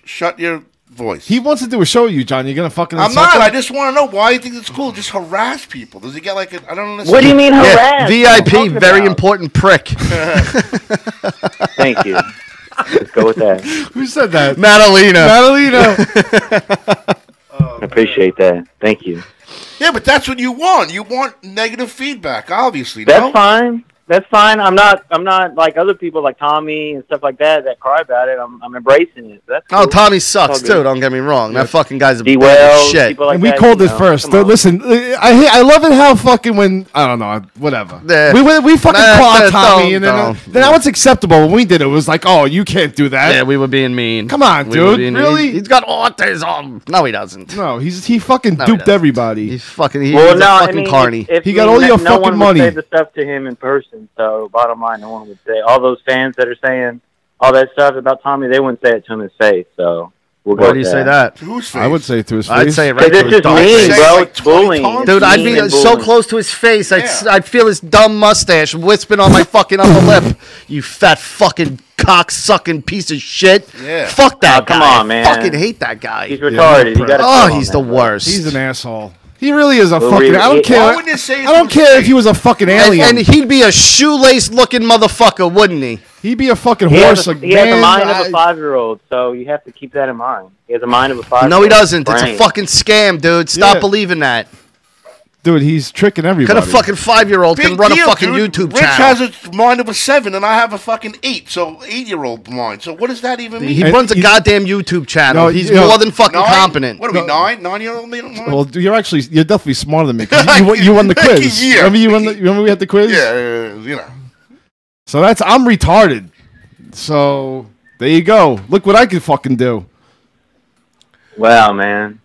Shut your voice. He wants to do a show with you, John. You're gonna fucking. I'm insult not. him? I just want to know why you think it's cool. Just harass people. Does he get like a? I don't understand. What do you mean harass? Yeah, What are you VIP, talking very about? important prick. Thank you. Let's go with that. Who said that? Madalena. Madalena. I appreciate that. Thank you. Yeah, but that's what you want. You want negative feedback, obviously. That's no? fine. That's fine. I'm not like other people like Tommy and stuff like that cry about it. I'm embracing it. That's cool. Oh, Tommy sucks It's all too. good. Don't get me wrong. That fucking guy's a D. bag of Wells, shit. people like And we that, called you it know, first. come on. Listen, I love it how fucking when I don't know whatever Yeah. we fucking Nah, caught nah, Tommy and don't. then now it's acceptable. When we did it, it was like, oh, you can't do that. Yeah, we were being mean. Come on, We were dude. being- Really? He's got autism. No, he doesn't. No, he fucking No, he duped doesn't. everybody. He's fucking. He's Well, a no, fucking I mean, carny. if He got all your no fucking one money. would say the stuff to him in person. So, bottom line, no one would say all those fans that are saying all that stuff about Tommy. They wouldn't say it to him in his face. So, we'll go Why with do you say that? To whose face? I would say it to his face. I'd say it right Because to it's his just dog mean, face. Say bro. like It's 20 bullying. times. Dude, I'd Mean be and so bullying. close to his face. Yeah. I'd feel his dumb mustache wisping on my fucking upper lip. You fat fucking cock-sucking piece of shit. Yeah. Fuck that Oh, come guy. on, man. I fucking hate that guy. He's retarded. You gotta Oh, chill on he's that, the bro. worst. He's an asshole. He really is a Well, fucking. we- I don't Why care. wouldn't you say it I don't to his care if face? he was a fucking and, alien. and he'd be a shoelace-looking motherfucker, wouldn't he? He'd be a fucking He horse. has Like, a man, mind of a 5-year-old, so you have to keep that in mind. He has a mind of a 5-year-old. No, he doesn't. It's a Brain. fucking scam, dude. Stop Yeah. believing that. dude, he's tricking everybody. Could a fucking 5-year-old Big can run a deal, fucking dude. YouTube Rich channel? has a mind of a 7, and I have a fucking 8. So 8-year-old mind. So what does that even mean? He And runs a he's- goddamn YouTube channel. No, He's you know, more than fucking 9? competent. What are we, 9? 9-year-old mind? Well, you're definitely smarter than me. 'Cause you won the Like a quiz. year. Remember we had the quiz? Yeah, you know. So I'm retarded. So there you go. Look what I can fucking do. Wow, man.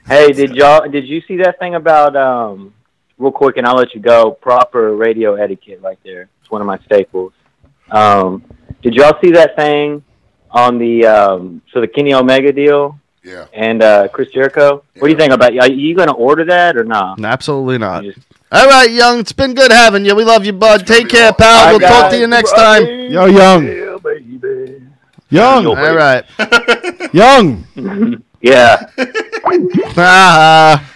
Hey, did you see that thing about real quick, and I'll let you go. Proper radio etiquette, right there. It's one of my staples. Did y'all see that thing on the the Kenny Omega deal Yeah. and Chris Jericho? What do you think about? Are you gonna order that or not? Absolutely not. You just- All right, Young. It's been good having you. We love you, bud. Take care, pal. We'll talk to you next time. Yo, Young. Yeah, baby. Young. Yo, All right. Young. Yeah.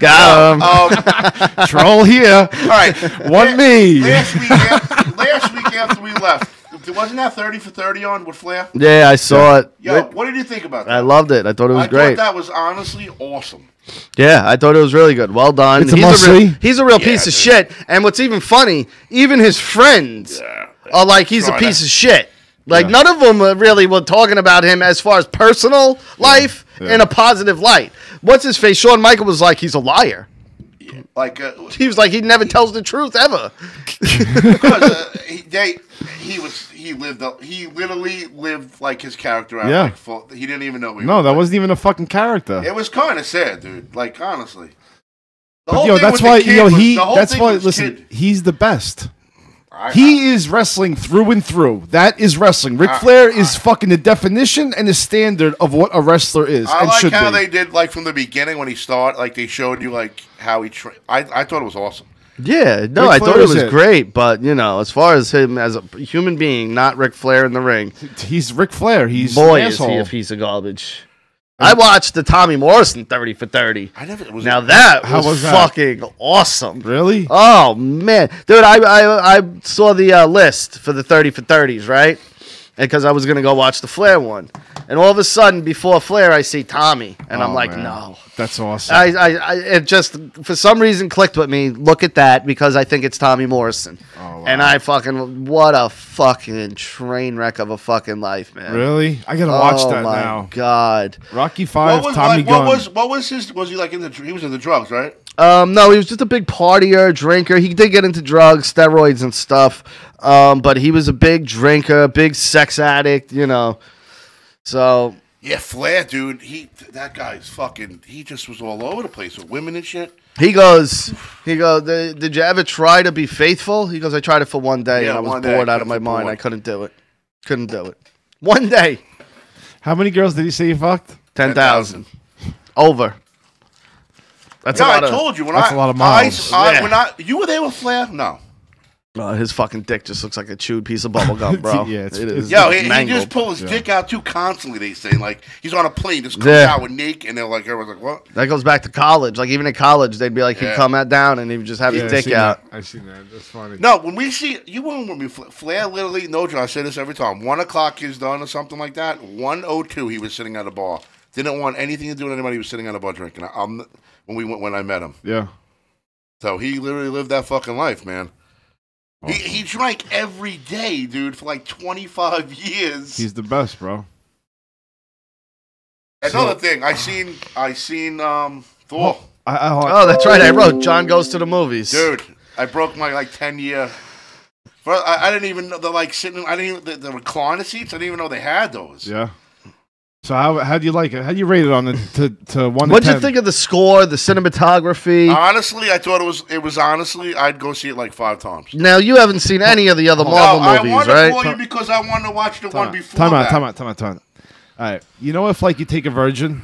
Got him. Troll here. All right. One me. Last week after we left, wasn't that 30 for 30 on with Flair? Yeah, I saw it. Yo, what did you think about that? I loved it. I thought it was I great. thought that was honestly awesome. Yeah, I thought it was really good. Well done. It's a must-see. He's a real piece of shit. And what's even funny, even his friends are like, he's a Try piece that. of shit. Like, none of them really were talking about him as far as personal life in a positive light. What's his face? Shawn Michael was like, he's a liar. Like He was like, he never tells the truth ever. because he literally lived like his character out. Yeah. Like, he didn't even know. No, that wasn't even a fucking character. It was kind of sad, dude. Like honestly. The But, whole yo, thing that's with the why, kid yo, was- he. the whole That's thing why. with his Listen, kid- he's the best. I- He is wrestling through and through. That is wrestling. Ric Flair is fucking the definition and the standard of what a wrestler is I and like should how be. they did like from the beginning when he started. Like they showed you like how he trained. I thought it was awesome. Yeah, no, Ric I Flair thought it is was it. great. But, you know, as far as him as a human being, not Ric Flair in the ring, He's Ric Flair. He's boy, an is he asshole. a piece of garbage. I watched the Tommy Morrison 30 for 30. I never. Was Now that How was was that? fucking awesome. Really? Oh man, dude, I saw the list for the 30 for 30s, right? Because I was gonna go watch the Flair one, and all of a sudden, before Flair, I see Tommy, and I'm Oh, like, man. no. That's awesome. It just for some reason clicked with me. Look at that, because I think it's Tommy Morrison, wow. and I fucking what a fucking train wreck of a fucking life, man. Really? I gotta watch Oh that my now. god. Rocky Five, what was Tommy like, Gunn. what was his? Was he like in the? He was in the drugs, right? No, he was just a big partier, drinker. He did get into drugs, steroids, and stuff. But he was a big drinker, big sex addict, you know. So Yeah, Flair, dude. That guy's fucking. He just was all over the place with women and shit. He goes. Did you ever try to be faithful? He goes, I tried it for one day, and I was bored out of my mind. I couldn't do it. Couldn't do it. One day. How many girls did he say you fucked? 10,000. Over. That's I told you that's a lot of miles. You were there with Flair? No. His fucking dick just looks like a chewed piece of bubble gum, bro. Yeah, it is. Yo, he just pulls his dick out too constantly. They say like he's on a plane, just comes out with naked, and they're like, everyone's like, what? That goes back to college. Like even in college, they'd be like, he'd come down and he would just have his dick out. I've seen that. That's funny. No, when we see you won't with me, Flair literally, no joke. I say this every time. 1 o'clock is done or something like that. 1:02, he was sitting at a bar. Didn't want anything to do with anybody. He was sitting at a bar drinking. When I met him. Yeah. So he literally lived that fucking life, man. Awesome. He drank every day, dude, for like 25 years. He's the best, bro. Another thing, I seen Thor. That's right. I wrote John Goes to the Movies. Dude, I broke my 10-year. I didn't even know the recliner seats. I didn't even know they had those. Yeah. So how do you like it? How do you rate it on the to 1 to 10? What'd you think of the score, the cinematography? Honestly, I thought it was honestly, I'd go see it like 5 times. Now you haven't seen any of the other Marvel movies, right? right? I wanted to call you because I wanted to watch the one before. Time out. All right. You know if you take a virgin,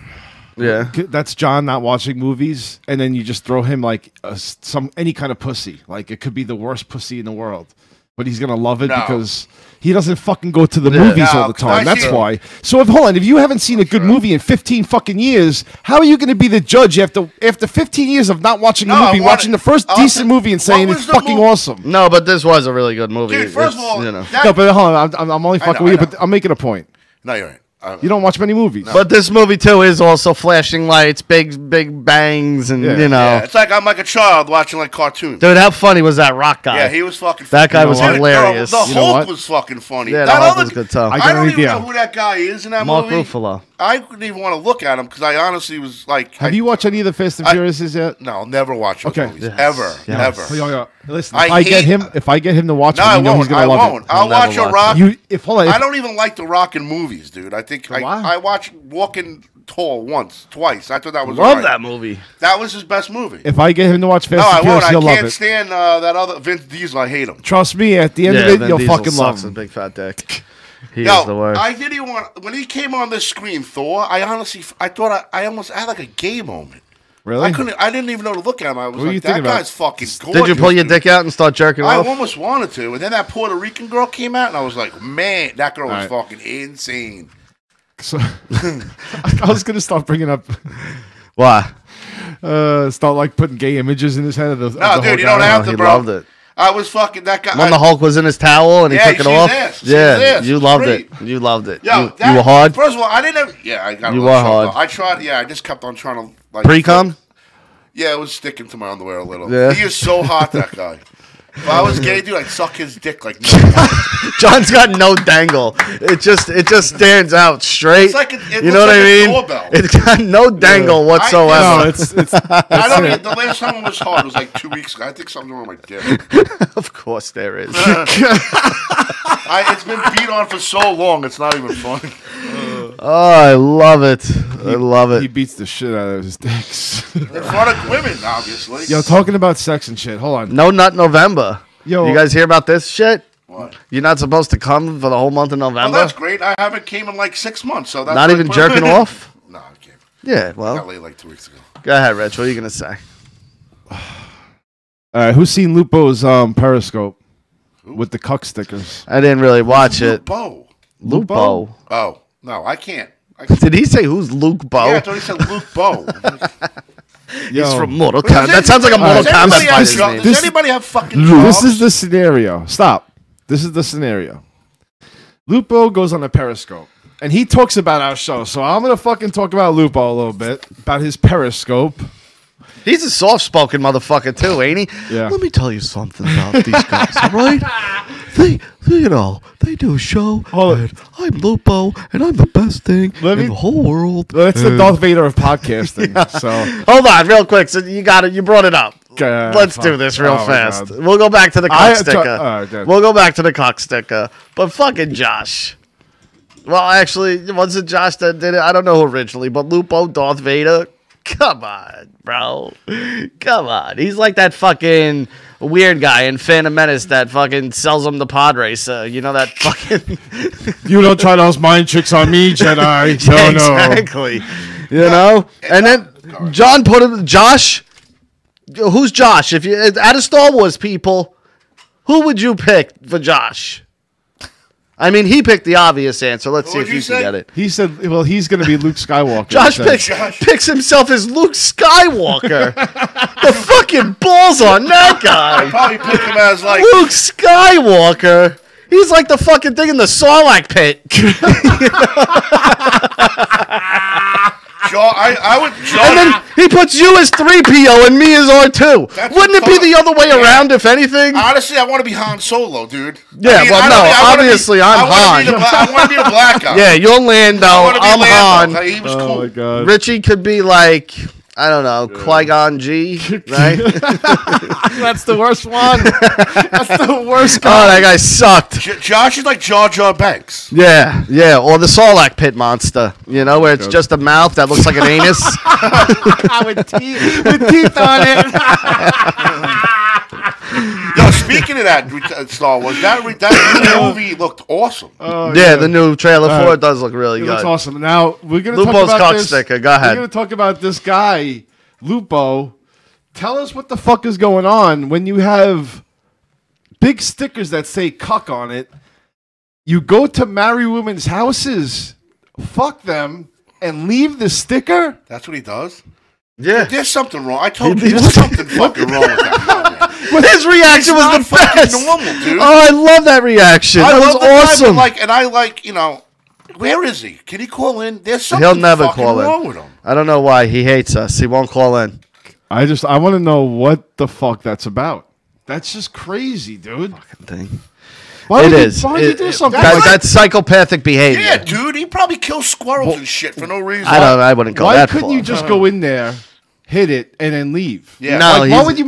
that's John not watching movies, and then you just throw him any kind of pussy, like it could be the worst pussy in the world, but he's gonna love it because he doesn't fucking go to the movies all the time. That's why. So if you haven't seen a good movie in 15 fucking years, how are you going to be the judge after 15 years of not watching a movie, watching the first decent movie and saying it's fucking awesome? No, but this was a really good movie. Dude, first of all, no, but hold on, I'm only fucking with you, but I'm making a point. No, you're right. You don't watch many movies. No. But this movie, too, is also flashing lights, big bangs, and, you know. Yeah, it's like I'm like a child watching, cartoons. Dude, how funny was that Rock guy? Yeah, he was fucking funny. That guy was hilarious. The Hulk was fucking funny. Yeah, the Hulk was good, too. I don't even know who that guy is in that movie. Mark Ruffalo. I wouldn't even want to look at him because I honestly was like... Have you watched any of the Fast and Furiouses yet? No, I'll never watch those movies. Yes. Ever. Yes. Ever. Listen, if I get him to watch no, it, he's going to love it. I'll watch a Rock. I don't even like the Rock in movies, dude. I think I watched Walking Tall twice. I thought that was Love that movie. That was his best movie. If I get him to watch Fast and Furious, he'll love it. I can't stand that other Vince Diesel. I hate him. Trust me, at the end of it, you'll fucking love him. Big fat dick. He is the worst. I didn't even want when he came on the screen, Thor. I thought I almost had like a gay moment. Really? I didn't even know to look at him. I was like, that guy's fucking gorgeous. Did you pull your dick out and start jerking off? I almost wanted to, and then that Puerto Rican girl came out, and I was like, man, that girl was fucking insane. So I was gonna start bringing up why? Start putting gay images in his head. Dude, you don't have to, bro. He loved it. I was fucking that guy. When the Hulk was in his towel and he took it off. You loved it. You loved it. Yo, you were hard. First of all, I didn't have. Yeah, I got. You were hard. I tried. Yeah, I just kept on trying to pre-cum. Yeah, it was sticking to my underwear a little. Yeah. He is so hot, that guy. If I was gay, dude, I'd suck his dick like no. John's got no dangle. It just stands out straight. It's like you know what I mean? It's got no dangle whatsoever. It's I don't mean, the last time it was hard was like 2 weeks ago. I think something wrong with my dick. Of course there is. It's been beat on for so long, it's not even funny. Oh, I love it. I love it. He beats the shit out of his dicks. In front of women, obviously. Yo, talking about sex and shit. Hold on. No Nut November. Yo, you guys hear about this shit? What? You're not supposed to come for the whole month of November? Oh, that's great. I haven't came in like 6 months, so that's not even jerking off? No, I can't. Yeah, well. I got laid like 2 weeks ago. Go ahead, Rich. What are you going to say? All right, who's seen Lupo's Periscope with the cuck stickers? I didn't really watch it. Lupo? Oh, no, I can't. Did he say who's Luke Bo? Yeah, I thought he said Luke Bo. He's from Mortal Kombat. That sounds like a Mortal Kombat fighter's name. Does anybody have fucking jobs? This is the scenario. Stop. This is the scenario. Lupo goes on a Periscope, and he talks about our show. So I'm going to fucking talk about Lupo a little bit, about his Periscope. He's a soft-spoken motherfucker, too, ain't he? Yeah. Let me tell you something about these guys, all right? They do a show, and I'm Lupo, and I'm the best thing in the whole world. That's the Darth Vader of podcasting. Yeah. So hold on, real quick. So you brought it up. Let's do this real fast. We'll go back to the cock sticker. We'll go back to the cock sticker. But fucking Josh. Well, actually, was it Josh that did it? I don't know originally, but Lupo, Darth Vader. Come on, bro. Come on. He's like that fucking weird guy in Phantom Menace that fucking sells him the pod racer. You know that fucking... You don't try those mind tricks on me, Jedi. No, exactly. You know? And then John put him... Josh? Who's Josh? If you out of Star Wars people, who would you pick for Josh? I mean, he picked the obvious answer. Let's see if you can get it. He said, well, he's going to be Luke Skywalker. Josh picks himself as Luke Skywalker. The fucking balls on that guy. I probably pick him as like Luke Skywalker. He's like the fucking thing in the Sarlacc pit. I would. And then he puts you as 3PO and me as R2. Wouldn't it be the other way around, if anything? Honestly, I want to be Han Solo, dude. Yeah, I'm Han. I want to be the black guy. Yeah, you're Lando. I'm Han. He was cool. Oh, my God. Richie could be like... I don't know, Qui-Gon G, right? That's the worst one. That's the worst guy. Oh, that guy sucked. Josh is like Jar Jar Banks. Yeah, or the Sarlacc pit monster, you know, where it's just a mouth that looks like an anus. with teeth on it. Yo, speaking of that Star Wars, that movie looked awesome. Yeah, the new trailer for it does look really It good. looks awesome. Now, we're going to talk Lupo's about cock this. sticker. Go ahead. We're going to talk about this guy, Lupo. Tell us what the fuck is going on when you have big stickers that say cuck on it. You go to marry women's houses, fuck them, and leave the sticker? That's what he does? Yeah. There's something wrong. I told you there's something fucking wrong with that guy. Well, his reaction was the best. Normal, dude. Oh, I love that reaction. That was awesome. Where is he? Can he call in? There's something He'll never fucking call wrong in. with him. I don't know why. He hates us. He won't call in. I want to know what the fuck that's about. That's just crazy, dude. Fucking thing. Why would is. Why would you do something That's psychopathic behavior. Yeah, dude. He probably kills squirrels and shit for no reason. I wouldn't go Why that couldn't far. you just go in there, hit it, and then leave? Yeah. No, Like, why would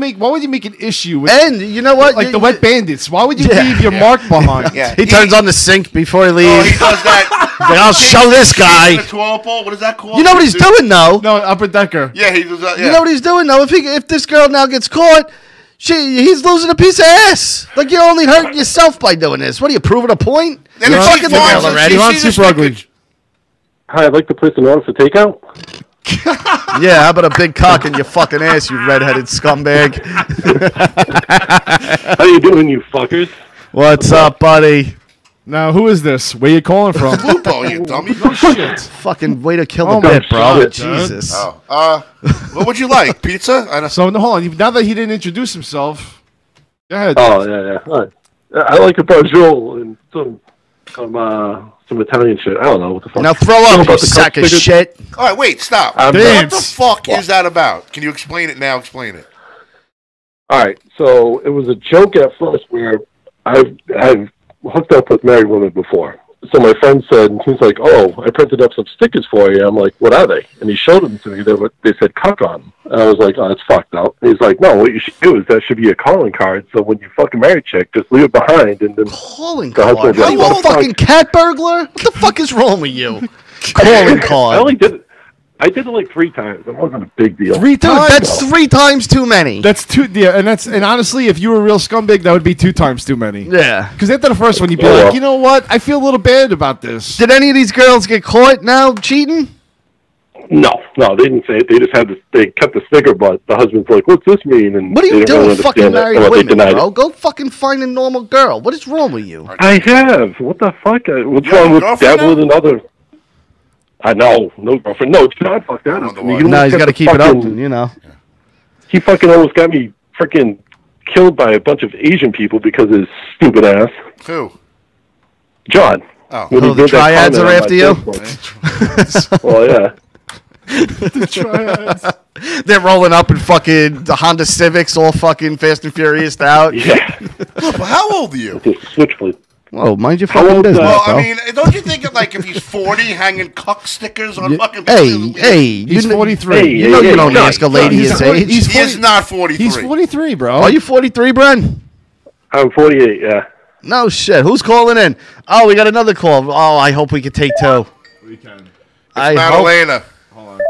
you make an issue with And you know what? like the wet bandits? Why would you leave your mark behind? Yeah. He turns on the sink before he Oh, leaves. he does that. I'll show this guy. The toilet bowl. What is that called? You know what he's doing though? No, upper decker. Yeah, he does that. Yeah. You know what he's doing though? If this girl now gets caught, he's losing a piece of ass. Like you're only hurting yourself by doing this. What are you proving a point? And You're if she fucking the finds girl it, already. You're on she sees Super the Ugly. sticker. Hi, I'd like to place an order for takeout. Yeah, how about a big cock in your fucking ass, you redheaded scumbag? How you doing, you fuckers? What's up, buddy? Now, who is this? Where you calling from? Lupo, you dummy. Shit. Fucking way to kill Oh the my bit, bro. God, Jesus. Oh, what would you like? Pizza? I don't. So, no, hold on. Now that he didn't introduce himself, go ahead. Oh, yeah. All right. I like a bonjour and some Italian shit. I don't know what the fuck. Now throw up, you sack of shit. All right, wait, stop. I'm What the fuck is that about? Can you explain it now? Explain it. All right, so it was a joke at first where I've hooked up with married women before. So my friend said, he's like, "Oh, I printed up some stickers for you." I'm like, "What are they?" And he showed them to me. They said "cuck" on them. And I was like, "Oh, that's fucked up." And he's like, "No, what you should do is that should be a calling card. So when you fuck a married chick, just leave it behind and then Calling the husband card? will Are be you like, a "What the fucking cat burglar? What the fuck is wrong with you? Calling card. I did it like 3 times. It wasn't a big deal. 3 times? That's 3 times too many. That's two. Yeah, and honestly, if you were a real scumbag, that would be 2 times too many. Yeah. Because after the first one, you'd be Oh, like, well. you know what? I feel a little bad about this. Did any of these girls get caught now cheating? No, they didn't say it. They just they kept the sticker, but the husband's like, "What's this mean?" And What are they you didn't really doing fucking understand it, married or they women, denied bro? it. Go fucking find a normal girl. What is wrong with you? I have. What the fuck? What's You have wrong a with girlfriend that with another? I know, no girlfriend. No, it's not. Fuck that. Wonder You why. know, No, he's got to keep it fucking- open, you know. He fucking almost got me freaking killed by a bunch of Asian people because of his stupid ass. Who? John. Oh. When he Oh, the did that triads comment are on after my you? Facebook. Well, yeah. They're rolling up in fucking the Honda Civics, all fucking Fast and Furious out. Yeah. Look, how old are you? Just switchblade. Whoa, mind your How fucking old, business, Well, bro. I mean, don't you think of like if he's 40, hanging cuck stickers on fucking? Hey, He's 43. Hey, you know you don't hey, ask a lady he's his forty- age. he's He is not 43. He's 43, bro. Are you 43, Bren? I'm 48, yeah. No shit. Who's calling in? Oh, we got another call. Oh, I hope we can take two. We can. I Madalena. Hold on.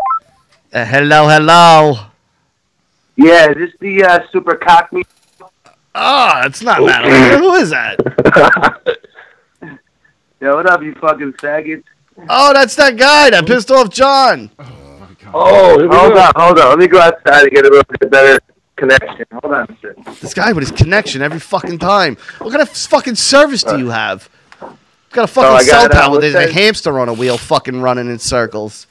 Hello. Yeah, is this the super cock me? Oh, it's not Madalena. Who is that? Yo, what up, you fucking faggots? Oh, that's that guy that pissed off John. Oh, here we Hold go. on. Let me go outside to get a little bit better connection. Hold on a second. This guy with his connection every fucking time. What kind of fucking service do you have? Got a fucking I cell got, tower. what's There's a that? hamster on a wheel fucking running in circles.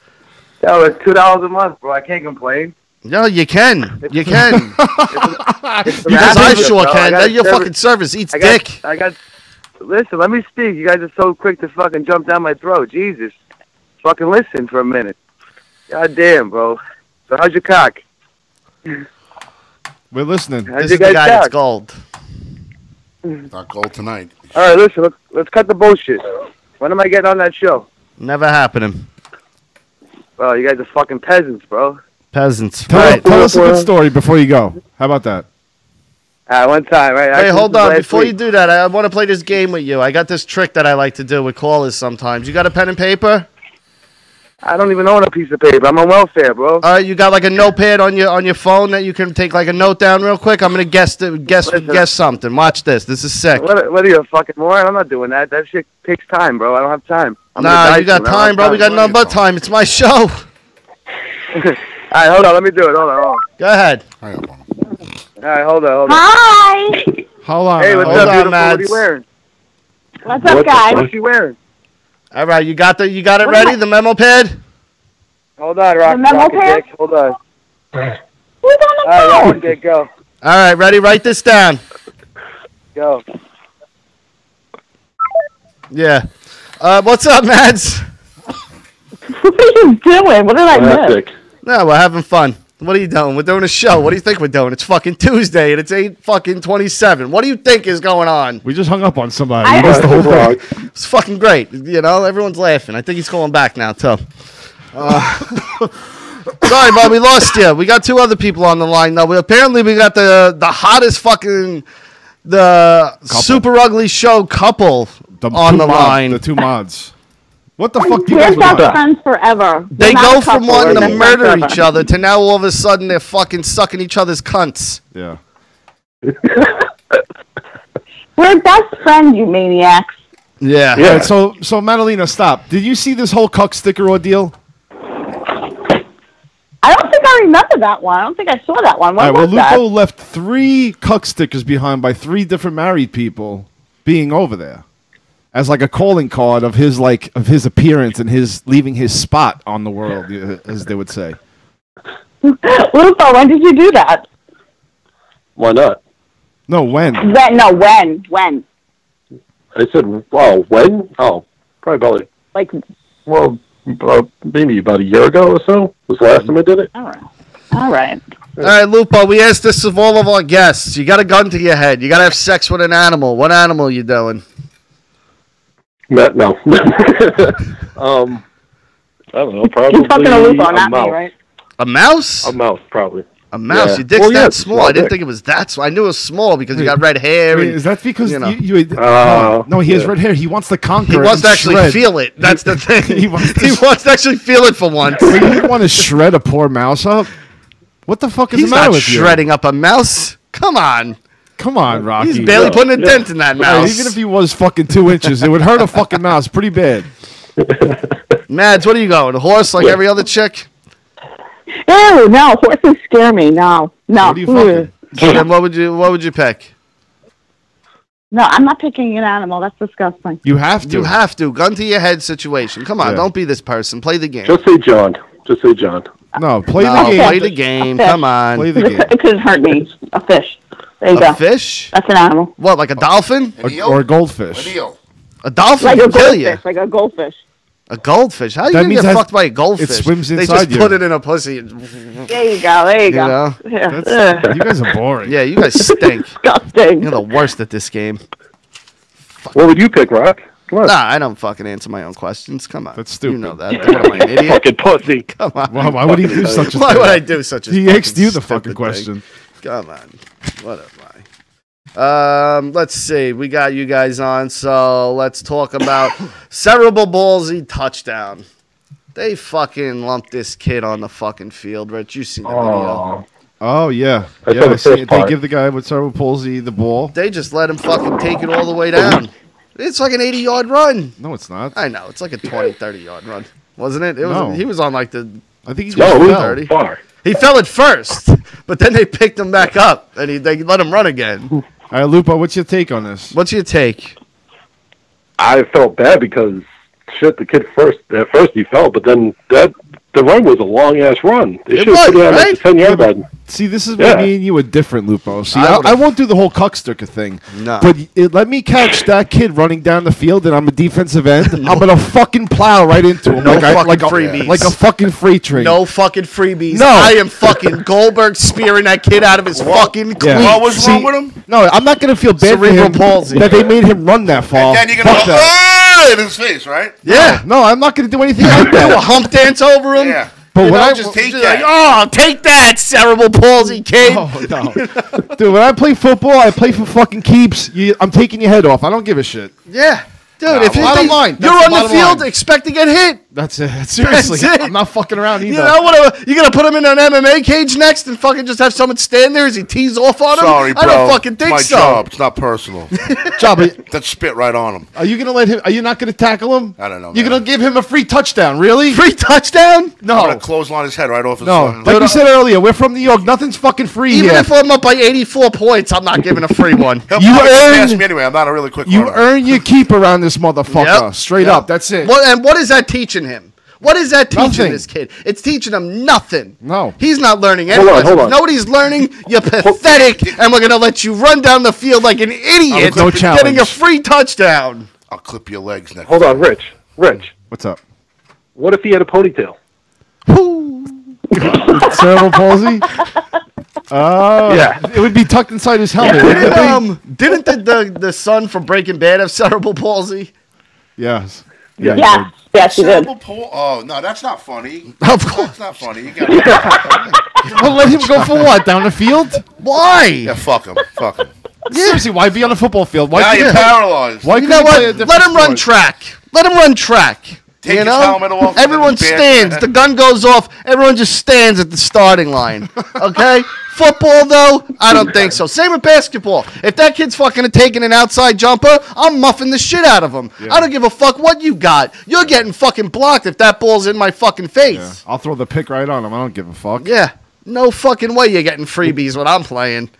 Yo, it's $2 a month, bro. I can't complain. No, you can. You can. It's Because I massive, sure bro. can. I got Now your service- fucking service eats I dick. got. Listen, let me speak. You guys are so quick to fucking jump down my throat. Jesus. Fucking listen for a minute. God damn, bro. So how's your cock? We're listening. How's This your is the guys' guy that's cock? gold. Not gold tonight. All right, listen. Let's cut the bullshit. When am I getting on that show? Never happening. Bro, you guys are fucking peasants, bro. Peasants. Tell, Right. tell us a good story before you go. How about that? One time, right? Hey, Actually, hold this was on. last Before week. you do that, I want to play this game with you. I got this trick that I like to do with callers sometimes. You got a pen and paper? I don't even own a piece of paper. I'm on welfare, bro. All right, you got like a notepad on your phone that you can take like a note down real quick. I'm gonna guess something. Watch this. This is sick. What are you, a fucking moron? I'm not doing that. That shit takes time, bro. I don't have time. I'm gonna Nah, die you got soon. I don't time, have bro. We got Plenty nothing of but time. It's my show. All right, hold on. Let me do it. Hold on. Go ahead. Hurry up on him. All right, hold on. Hi. Hold on. Hey, what's Hold up, on, beautiful? What are Mads. you wearing? What's up, guys? What's she wearing? All right, you got it What ready? am I- The memo pad. Hold on, Rock. The memo Rocket pad? Dick. Hold on. Who's on All right, the Rocket phone? Dick, go. All right, ready? Write this down. Go. Yeah. What's up, Mads? What are you doing? What did I miss? Classic. No, we're having fun. What are you doing? We're doing a show. What do you think we're doing? It's fucking Tuesday and it's 8:27. What do you think is going on? We just hung up on somebody. I- We missed the whole thing. It's fucking great. You know, everyone's laughing. I think he's calling back now, too. Sorry, Bob, we lost you. We got two other people on the line, though. Apparently, we got the hottest fucking Super Ugly Show couple on the line. The two mods. What the fuck do you We're guys best want? friends forever. They We're not go a from couple, wanting we're to best murder friends each forever. other to now all of a sudden they're fucking sucking each other's cunts. Yeah. We're best friends, you maniacs. Yeah. Yeah. So Madalena, stop. Did you see this whole cuck sticker ordeal? I don't think I remember that one. I don't think I saw that one. What All right, well, was that? Lupo left 3 cuck stickers behind by 3 different married people being over there as like a calling card of his appearance and his leaving his spot on the world, as they would say. Lupo, when did you do that? Why not? No, when? When? I said, wow, when? Oh, probably about Like, maybe about a year ago or so was the last time I did it. all right. All right, Lupo, we asked this of all of our guests. You got a gun to your head. You got to have sex with an animal. What animal you doing? No. I don't know, probably You're talking to Lupo, a not mouse. me, right? A mouse? A mouse, probably. A mouse? Yeah. Your dick's Well, yeah, that it's small. small I didn't dick. think it was that small. I knew it was small because you got red hair. Wait, And, is that because you know. no, he has red hair. He wants to conquer. he it wants to and actually shred. feel it. That's the thing. He wants to- He wants to actually feel it for once. So you want to shred a poor mouse up? What the fuck is He's the matter not with shredding up a mouse. Come on. you? Come on, Rocky. He's barely putting a dent in that Hey, mouse. even if he was fucking 2 inches, it would hurt a fucking mouse pretty bad. Mads, what are you going? A horse like every other chick? Ew, no, horses scare me. No. What are you fucking? Then what would you pick? No, I'm not picking an animal. That's disgusting. You have to. You have to. Gun to your head situation. Come on, Yeah. don't be this person. Play the game. Just say John. No, play No, the game. play the game. Okay. Come on. Play the game. It could hurt me. A fish. There you go. A fish? That's an animal. What, like a dolphin? An eel? Or a goldfish. An eel. A dolphin Like a can kill goldfish. you. Like a goldfish. A goldfish? How are you That gonna means get it has- fucked by a goldfish? it swims They inside just you. put it in a pussy. And, There you go. There you go. know? Yeah. That's, you guys are boring. Yeah, you guys stink. Disgusting. You're the worst at this game. What would you pick, Rock? Come on. Nah, I don't fucking answer my own questions. Come on. That's stupid. You know that. What am I, an idiot? Fucking pussy. Come on. Why would he do such a Why thing? would I do such a He fucking asked you the stupid fucking thing? question. Come on. What am I? Let's see. We got you guys on, so let's talk about cerebral palsy touchdown. They fucking lumped this kid on the fucking field, Rich. You seen the video? Oh yeah, I saw the first They part. give the guy with cerebral palsy the ball. They just let him fucking take it all the way down. It's like an 80-yard run. No, it's not. I know. It's like a 20, 30-yard run. Wasn't it? It was. No. He was on like the I think he No, just it was fell. 30. far. He fell at first, but then they picked him back up, and they let him run again. All right, Lupo, what's your take on this? What's your take? I felt bad because shit, the kid at first he fell, but then the run was a long ass run. They It should have put was, it on like right? the 10-yard line. See, this is where me and you are different, Lupo. See, I I won't do the whole cucksticker thing. No. But let me catch that kid running down the field, and I'm a defensive end. I'm gonna fucking plow right into him No like fucking like a freebies. like a fucking freight train. No fucking freebies. No. I am fucking Goldberg spearing that kid out of his fucking Yeah. cleats. What was wrong with him? No, I'm not gonna feel bad for Cerebral him palsy. that they made him run that far. Then you're gonna Fuck go that. in his face, right? Yeah. No, I'm not gonna do anything like Do a that. hump dance over him. Yeah. But You when know, I just take She's that. like, oh, take that, cerebral palsy kid. no, dude, when I play football, I play for fucking keeps. I'm taking your head off. I don't give a shit. Yeah. Dude, Nah, if you bottom think line. you're That's on the the bottom field, line. expect to get hit. That's it. Seriously, That's it. I'm not fucking around either. You know what? You gonna put him in an MMA cage next and fucking just have someone stand there as he tees off on him? Sorry, bro. I don't fucking think my so. job. It's not personal. Job, That spit right on him. are you gonna let him? Are you not gonna tackle him? I don't know, You're man. gonna give him a free touchdown? Really? Free touchdown? I'm gonna No, clothesline his head right off his no. fucking Like you said earlier, we're from New York. Nothing's fucking free Even here. if I'm up by 84 points, I'm not giving a free one. He'll You probably pass earned- me anyway. I'm not a really quick You runner. earn your keep around this motherfucker. Yep. Straight Yep. up. That's it. What is that teaching him? What is that teaching Nothing. this kid? It's teaching him nothing. No. He's not learning Hold on, anything. hold on. Nobody's learning. You're pathetic, and we're going to let you run down the field like an idiot No getting challenge. a free touchdown. I'll clip your legs next. Hold on, Rich. What's up? What if he had a ponytail? Cerebral palsy? Oh, Yeah. It would be tucked inside his helmet. wouldn't it be? Didn't the son from Breaking Bad have cerebral palsy? Yes. Yeah. Yes, yes, you did. Cerebral pole? Oh no, that's not funny. Of course. That's not funny. You got Well, let him go for what? Down the field? Why? yeah. Fuck him. Fuck him. Seriously, why be on a football field? Why Now couldn't you're he- paralyzed. Why You couldn't know he play a what? different Let him run sport? track. Let him run track. Take you his know? helmet off. Everyone and then stands. The gun goes off. Everyone just stands at the starting line. Okay? Football, though, I don't think so. Same with basketball. If that kid's fucking taking an outside jumper, I'm muffing the shit out of him. I don't give a fuck what you got. You're getting fucking blocked if that ball's in my fucking Yeah. face. I'll throw the pick right on him. I don't give a fuck. Yeah. No fucking way you're getting freebies when I'm playing.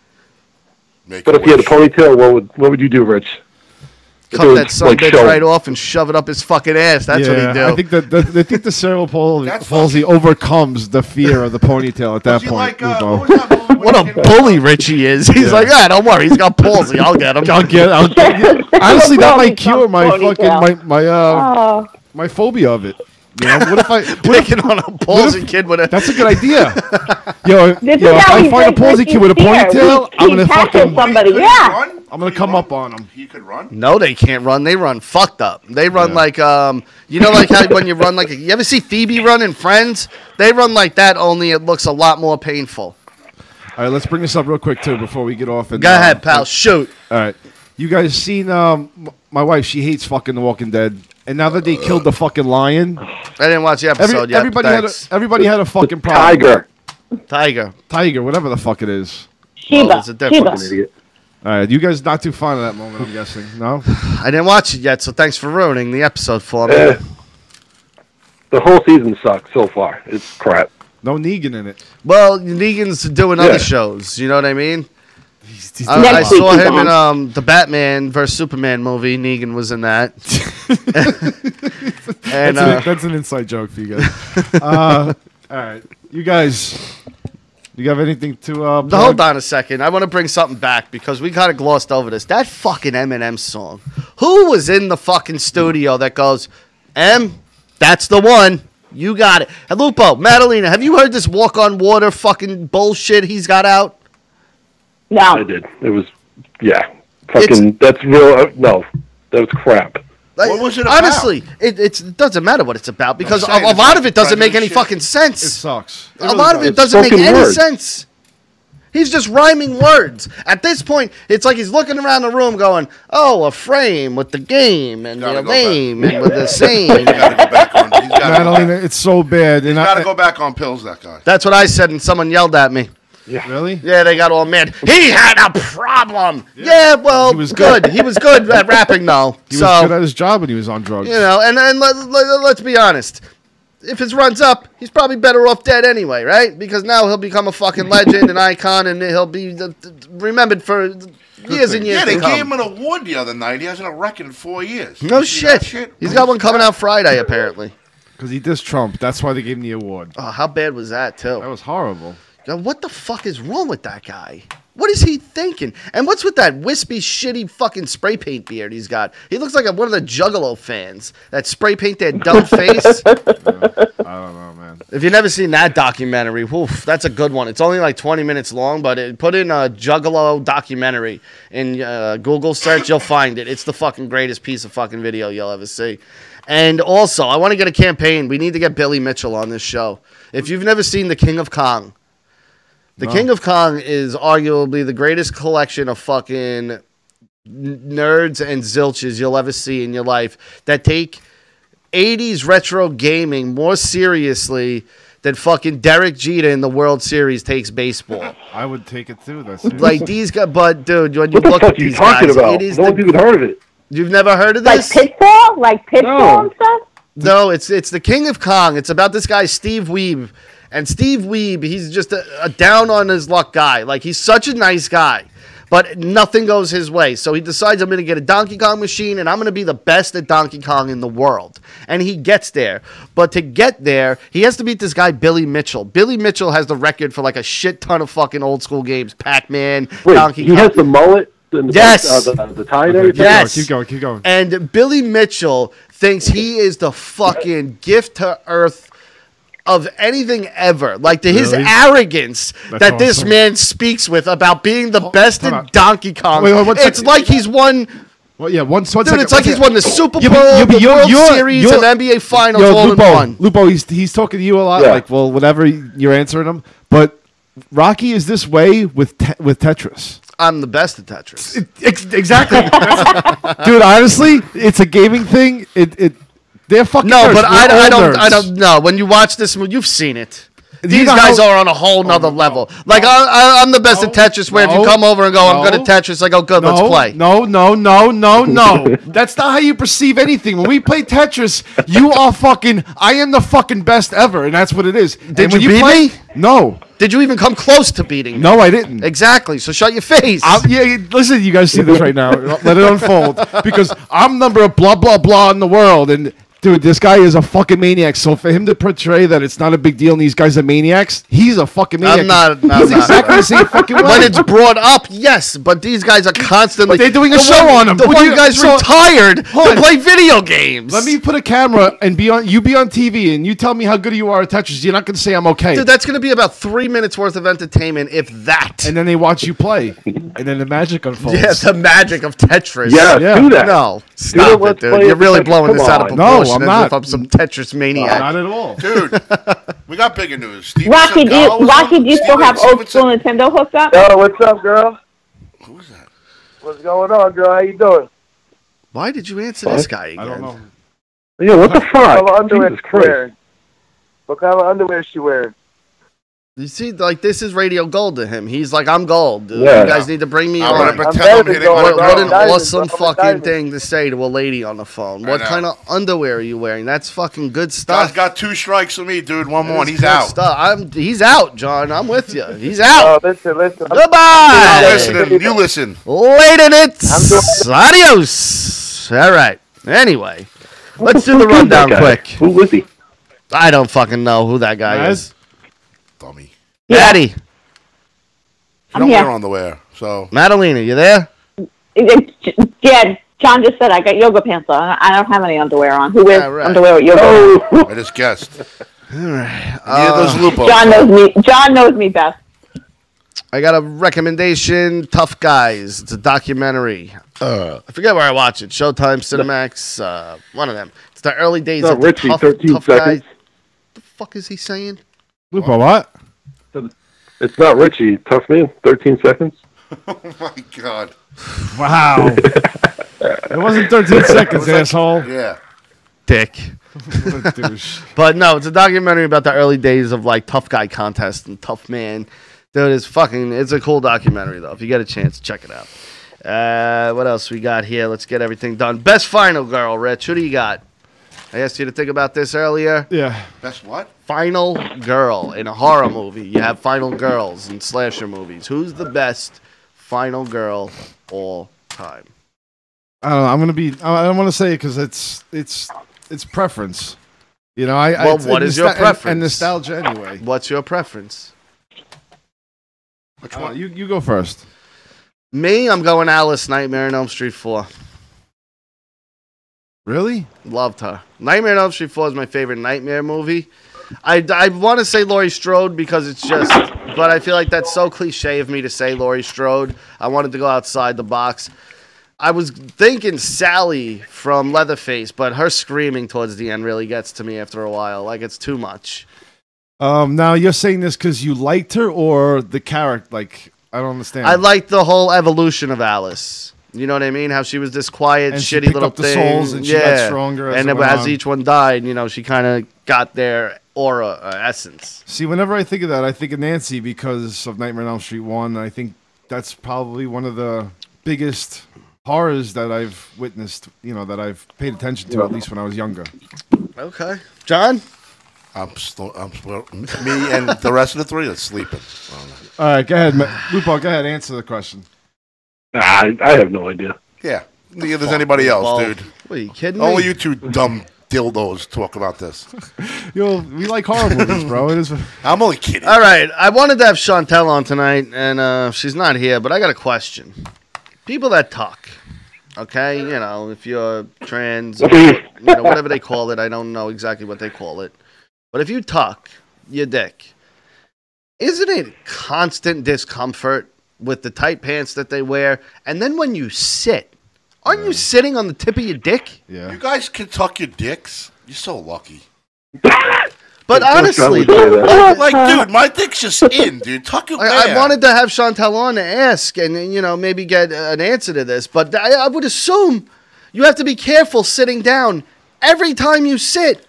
Make But a if he had a wish. ponytail, what would you do, Rich? If it Cut was, that son like, bitch showing? right off and shove it up his fucking ass. That's what he do. I think the cerebral That's palsy overcomes the fear of the ponytail at that You point. like, Lubo. what was that movie What when a he- bully Richie is. He's like, don't worry. He's got palsy. I'll get him. I'll get honestly, that might cure my Ponytail. fucking Oh, my phobia of it. You know, what if I? Picking on a palsy kid with a... That's a good idea. Yo, this yo, is if how I he find a breaks palsy kid with a Richie's fear. ponytail, I'm He gonna tackles fucking, somebody. Could he Yeah. run? I'm gonna Could he come run? up on him. He could run. No, they can't run. They run fucked up. They run like, you know, like how when you run like, you ever see Phoebe run in Friends? They run like that, only it looks a lot more painful. All right, let's bring this up real quick too before we get off. And, Go ahead, pal. Shoot. All right, you guys seen my wife? She hates fucking The Walking Dead, and now that they killed the fucking lion, I didn't watch the episode yet. everybody had a fucking problem. Tiger. Whatever the fuck it is. Sheba. Well, there's a difference. Sheba. Idiot. All right, you guys not too fond of that moment, I'm guessing. No. I didn't watch it yet, so thanks for ruining the episode for me. The whole season sucks so far. It's crap. No Negan in it. Well, Negan's doing other shows. You know what I mean? He's I Next week saw he's him in on. the Batman vs Superman movie. Negan was in that. And that's an inside joke for you guys. All right, you guys. You have anything to? hold plug? on a second. I want to bring something back because we kind of glossed over this. That fucking Eminem song. Who was in the fucking studio that goes, that's the one. You got it. And Lupo, Madalena, have you heard this Walk on Water fucking bullshit he's got out? No. I did. It was, yeah. Fucking, that's real. No, that was crap. Like, What was it about? honestly, it doesn't matter what it's about because I'm saying, a it's lot like of it doesn't make any president fucking It sense. sucks. A lot of it It's doesn't make spoken any word. sense. He's just rhyming words. At this point, it's like he's looking around the room going, oh, a frame with the game and the name and with the same. He's got to go back on. Madalena, it's so bad. He's got to go back on pills, that guy. That's what I said, and someone yelled at me. Yeah. Really? Yeah, they got all mad. He had a problem. Yeah, well, he was good. He was good at rapping, though. He was good at his job when he was on drugs. You know, and let's be honest. If his run's up, he's probably better off dead anyway, right? Because now he'll become a fucking legend, an icon, and he'll be remembered for years and years Yeah, they to come. gave him an award the other night. He hasn't a record in 4 years. No shit. He's got one coming out Friday, apparently. Because he dissed Trump. That's why they gave him the award. Oh, how bad was that, too? That was horrible. Yo, what the fuck is wrong with that guy? What is he thinking? And what's with that wispy, shitty fucking spray paint beard he's got? He looks like one of the Juggalo fans that spray paint their dumb face. I don't know, man. If you've never seen that documentary, woof, that's a good one. It's only like 20 minutes long, but put in a Juggalo documentary in Google search, you'll find it. It's the fucking greatest piece of fucking video you'll ever see. And also, I want to get a campaign. We need to get Billy Mitchell on this show. If you've never seen The King of Kong, The King of Kong is arguably the greatest collection of fucking nerds and zilches you'll ever see in your life that take 80s retro gaming more seriously than fucking Derek Jeter in the World Series takes baseball. I would take it too. That's like these guys, but dude, when you What the look fuck at are you these talking guys, about? it is No one's even heard of it. You've never heard of Like this? Pitfall? Like Pitfall and stuff? No, it's The King of Kong. It's about this guy, Steve Weeb. And Steve Weeb, he's just a down on his luck guy. Like, he's such a nice guy, but nothing goes his way. So he decides, I'm going to get a Donkey Kong machine, and I'm going to be the best at Donkey Kong in the world. And he gets there. But to get there, he has to beat this guy, Billy Mitchell. Billy Mitchell has the record for, like, a shit ton of fucking old school games. Pac-Man, Donkey Kong. He has the mullet? Yes. The tie and everything? Yes. Keep going. And Billy Mitchell thinks he is the fucking gift to earth of anything ever. Like, to his arrogance that this awesome. man speaks with about being the best in Donkey Kong. Wait, one it's second. like he's won... Well, yeah, one Dude, second. it's like he's won the Super Bowl, Yeah, but the World Series, you're- and NBA Finals Yo, all Lupo, in one. Lupo, he's talking to you a lot. Yeah. Like, well, whatever you're answering him. But Rocky is this way with Tetris. I'm the best at Tetris. Exactly. Dude, honestly, it's a gaming thing. They're fucking No, nerds. but I We're all don't know. When you watch this movie, you've seen it. You These know guys how- are on a whole nother level. Like, I'm the best at Tetris, where if you come over and go, I'm good at Tetris, I go, good, let's play. No. That's not how you perceive anything. When we play Tetris, you are fucking, I am the fucking best ever, and that's what it is. Did you beat me? No. Did you even come close to beating me? No, I didn't. Exactly, so shut your face. Yeah, listen, you guys see this right now. Let it unfold. Because I'm number blah, blah, blah in the world, and... Dude, this guy is a fucking maniac. So for him to portray that it's not a big deal and these guys are maniacs, he's a fucking maniac. He's exactly the same fucking way. When it's brought up, yes, but these guys are constantly... But they're doing a show on him. The Would one you- guy's so- retired Hold to on. play video games. Let me put a camera and be on TV and you tell me how good you are at Tetris. You're not going to say I'm okay. Dude, that's going to be about 3 minutes worth of entertainment, if that. And then they watch you play. And then the magic unfolds. Yeah, the magic of Tetris. Yeah, do that. No, stop it, let's dude. play You're it. really Come blowing this out of on. No, proportion. I'm as not. if I'm some Tetris maniac. Not at all. Dude, we got bigger news. Steve Rocky, do you still have old school Nintendo hooked up? Yo, what's up, girl? Who's that? What's going on, girl? How you doing? Why did you answer this guy again? I don't know. Yeah, what the What kind of fuck? underwear Jesus she Christ. wearing? What kind of underwear she wearing? You see, like, this is radio gold to him. He's like, I'm gold. Dude. Yeah. You guys need to bring me I'm on. gonna I'm pretend better I'm than hitting gold, my bro. What an Diamond, awesome bro. fucking Diamond. thing to say to a lady on the phone. What know. kind of underwear are you wearing? That's fucking good Guy's stuff. got 2 strikes for me, dude. One more, and he's Good out. stuff. He's out, John. I'm with you. He's Oh, out. listen. Goodbye. I'm listening. You listen. Later, it's adios. All right. Anyway, let's do the rundown That guy. quick. Who was he? I don't fucking know who that guy Maz? is. Dummy. Daddy, You don't here. wear underwear, so. Madalena, you there? Yeah, John just said I got yoga pants on. I don't have any underwear on. Who wears Yeah, right. underwear with yoga? Oh, I just guessed. All right. Neither does Lupo. John knows me. John knows me best. I got a recommendation. Tough Guys. It's a documentary. I forget where I watch it. Showtime, Cinemax, one of them. It's the early days Not of the Richie, tough 13 guys. seconds. The fuck is he saying? Lupo, what? It's not Richie. Tough man. 13 seconds. Oh my God. Wow. It wasn't 13 seconds, asshole. Yeah. Dick. What a douche. But no, it's a documentary about the early days of like tough guy contest and tough man. Dude, it's a cool documentary though. If you get a chance, check it out. What else we got here? Let's get everything done. Best final girl, Rich. Who do you got? I asked you to think about this earlier. Yeah. Best what? Final girl in a horror movie. You have final girls in slasher movies. Who's the best final girl all time? I don't know. I don't want to say it because it's preference. You know, Well, what is your preference? And nostalgia anyway. What's your preference? Which one? You go first. Me, I'm going Alice, Nightmare on Elm Street 4. Really? Loved her. Nightmare on Elm Street 4 is my favorite Nightmare movie. I want to say Laurie Strode because it's just, but I feel like that's so cliche of me to say Laurie Strode. I wanted to go outside the box. I was thinking Sally from Leatherface, but her screaming towards the end really gets to me after a while. Like, it's too much. Now, you're saying this because you liked her or the character? Like, I don't understand. I liked the whole evolution of Alice. You know what I mean? How she was this quiet, And she shitty picked little up the thing. souls and she got stronger as and it went as on. each one died, you know, she kind of got their aura, essence. See, whenever I think of that, I think of Nancy because of Nightmare on Elm Street 1. I think that's probably one of the biggest horrors that I've witnessed, you know, that I've paid attention to, at least when I was younger. Okay. John? Me and the rest of the three are sleeping. All right, go ahead. Lupo, go ahead. Answer the question. I have no idea. Yeah. Neither does anybody else, dude. What, are you kidding me? Only you two dumb dildos talk about this. Yo, we like horror movies, bro. It is. I'm only kidding. All right. I wanted to have Chantel on tonight, and she's not here, but I got a question. People that talk, okay? You know, if you're trans, or, you know, whatever they call it. I don't know exactly what they call it. But if you tuck your dick, isn't it constant discomfort with the tight pants that they wear? And then when you sit, aren't you sitting on the tip of your dick? Yeah. You guys can tuck your dicks. You're so lucky. But honestly, like, dude, my dick's just in, dude. Tuck it I wanted to have Chantel on to ask and, you know, maybe get an answer to this. But I would assume you have to be careful sitting down every time you sit.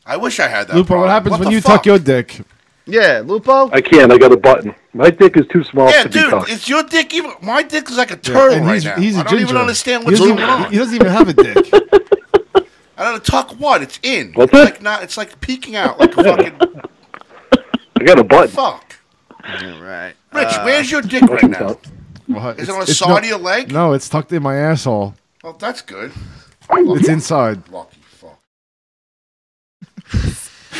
I wish I had that. Lupo, problem. what happens What when the you fuck? tuck your dick? Yeah, Lupo? I can't. I got a button. My dick is too small Yeah, to be dude, tucked. it's your dick. Even my dick is like a turtle and right now. He's a I don't even ginger. understand what's going on. He doesn't even have a dick. I don't know, tuck what? It's in. What's it's that? like not. It's like peeking out like a fucking. I got a button. Fuck. All right. Rich, where's your dick right now? What? Is it on the side of your leg? No, it's tucked in my asshole. Well, that's good. It's inside. Lucky fuck.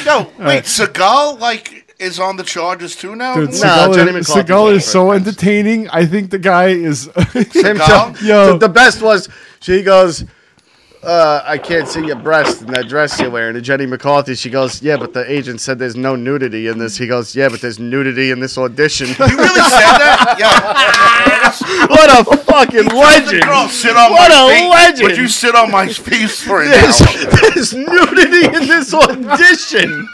Yo, wait, Seagal is on the charges too now? Dude, Jenny Seagal is so entertaining. I think the guy is. Seagal? Yo. The best was, she goes, I can't see your breast in that dress you're wearing. And Jenny McCarthy, she goes, yeah, but the agent said there's no nudity in this. He goes, yeah, but there's nudity in this audition. You really said that? Yeah. What a fucking legend. Girl, sit on What my a face. legend. Would you sit on my face for an There's, hour? there's nudity in this audition.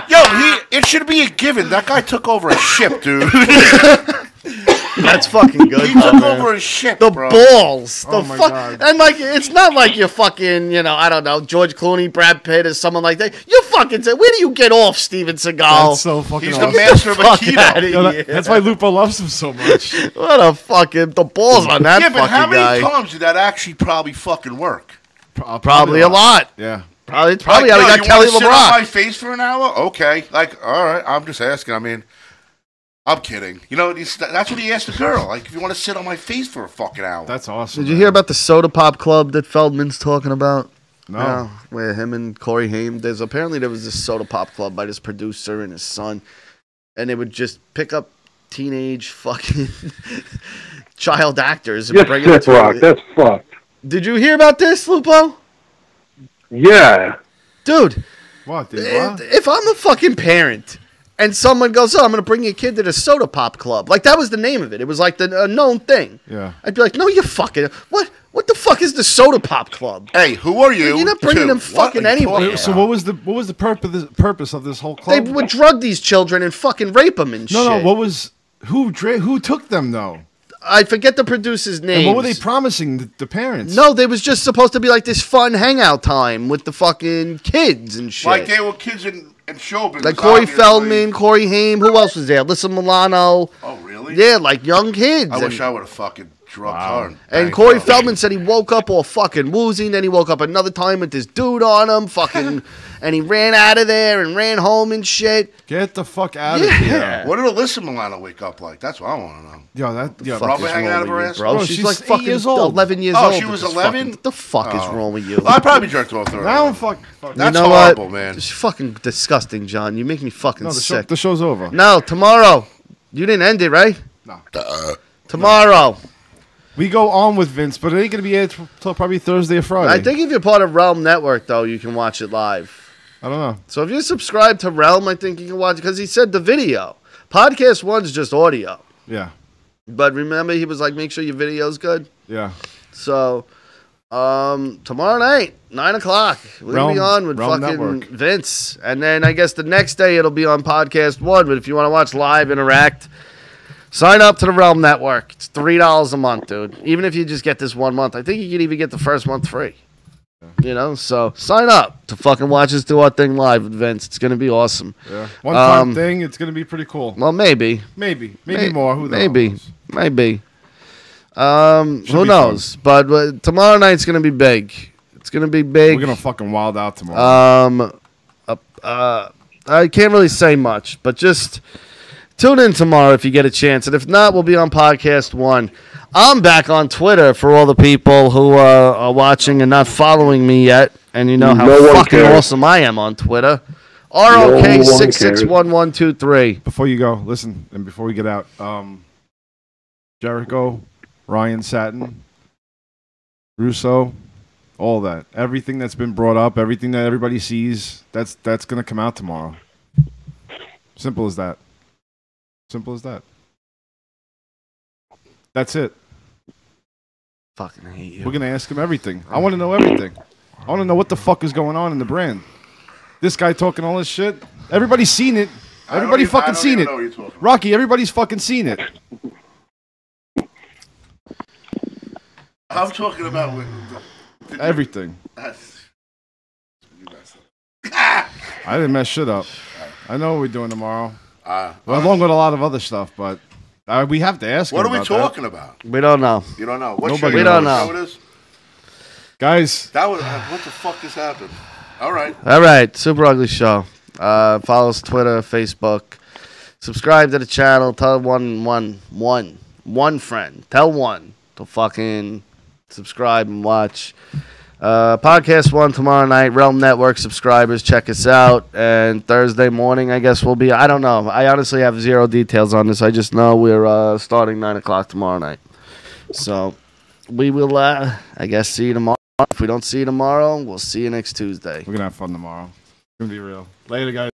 Yo, it should be a given. That guy took over a ship, dude. That's fucking good. He took over a ship, The bro. balls. Oh The my fuck. God. And like, it's not like you're fucking, you know, I don't know, George Clooney, Brad Pitt, or someone like that. You fucking say, where do you get off, Steven Seagal? That's so fucking He's awesome. the master of Fuck Aikido. outta Yo, here. that's why Lupo loves him so much. What a fucking, the balls on that Yeah, but fucking how many guy. times did that actually probably fucking work? Probably a lot. Yeah. Probably how we yo, got you Kelly wanna sit on LeBrock. my face for an hour? Okay. Like, all right. I'm just asking. I mean, I'm kidding. You know, that's what he asked the girl. Like, if you want to sit on my face for a fucking hour. That's awesome. Did you hear about the Soda Pop Club that Feldman's talking about? No. Yeah, where him and Corey Haim, there was this Soda Pop Club by this producer and his son, and they would just pick up teenage fucking child actors and Yes, bring them Sick Rock. That's fucked. Did you hear about this, Lupo? Yeah. Dude, What, dude? What? if I'm a fucking parent and someone goes, oh, I'm going to bring your kid to the Soda Pop Club, like that was the name of it. It was like a known thing. Yeah. I'd be like, no, you fucking, what What the fuck is the Soda Pop Club? Hey, who are you? You're not bringing them fucking anywhere. So what was the purpose of this whole club? They would drug these children and fucking rape them and shit. No, what was who took them though? I forget the producer's name. And what were they promising the parents? No, they was just supposed to be like this fun hangout time with the fucking kids and shit. Like they were kids in showbiz. Like Corey Feldman, Corey Haim. Who else was there? Alyssa Milano. Oh, really? Yeah, like young kids. I wish I would have fucking drugged her. And Corey Feldman said he woke up all fucking woozy. Then he woke up another time with this dude on him, fucking, and he ran out of there and ran home and shit. Get the fuck out of here. What did Alyssa Milano wake up like? That's what I want to know. Rubber hanging out of her ass? Bro, she's like fucking 8 years old. 11 years Oh, old. she was This 11? What the fuck is wrong with you? Well, I probably jerked off to her. Now I'm fuck. That's you know horrible, what? man. It's fucking disgusting, John. You make me fucking sick. The show's over. No, tomorrow. You didn't end it, right? No. Tomorrow. We go on with Vince, but it ain't gonna be aired till probably Thursday or Friday. I think if you're part of Realm Network, though, you can watch it live. I don't know. So if you subscribe to Realm, I think you can watch it because he said the video. Podcast 1's just audio. Yeah. But remember, he was like, make sure your video's good. Yeah. So tomorrow night, 9 o'clock, we'll be on with Realm fucking Network. Vince. And then I guess the next day it'll be on Podcast 1. But if you want to watch live, interact, sign up to the Realm Network. It's $3 a month, dude. Even if you just get this 1 month. I think you could even get the first month free. You know, so sign up to fucking watch us do our thing live with Vince. It's going to be awesome. Yeah. One-time thing, it's going to be pretty cool. Well, maybe. Maybe more. Who the hell Maybe. knows? Maybe. Should Who be knows? But tomorrow night's going to be big. It's going to be big. We're going to fucking wild out tomorrow. I can't really say much, but just tune in tomorrow if you get a chance. And if not, we'll be on Podcast 1. I'm back on Twitter for all the people who are watching and not following me yet. And you know how fucking awesome I am on Twitter. ROK661123. Before you go, listen, and before we get out, Jericho, Ryan Satin, Russo, all that. Everything that's been brought up, everything that everybody sees, that's going to come out tomorrow. Simple as that. Simple as that. That's it. Fucking hate you. We're going to ask him everything. I want to know everything. I want to know what the fuck is going on in the brand. This guy talking all this shit. Everybody's seen it. Everybody fucking seen it. Rocky, everybody's fucking seen it. I'm talking about everything. I didn't mess shit up. I know what we're doing tomorrow. Along with a lot of other stuff, but we have to ask him What are we about talking about? We don't know. You don't know. What Nobody show we don't know. it is? Guys. That was what the fuck just happened? All right. All right. Super Ugly Show. Follow us Twitter, Facebook. Subscribe to the channel. Tell one friend. Tell one to fucking subscribe and watch. Podcast 1 tomorrow night. Realm Network subscribers, check us out. And Thursday morning, I guess we'll be. I don't know. I honestly have zero details on this. I just know we're starting 9 o'clock tomorrow night. So we will, I guess, see you tomorrow. If we don't see you tomorrow, we'll see you next Tuesday. We're going to have fun tomorrow. It's going to be real. Later, guys.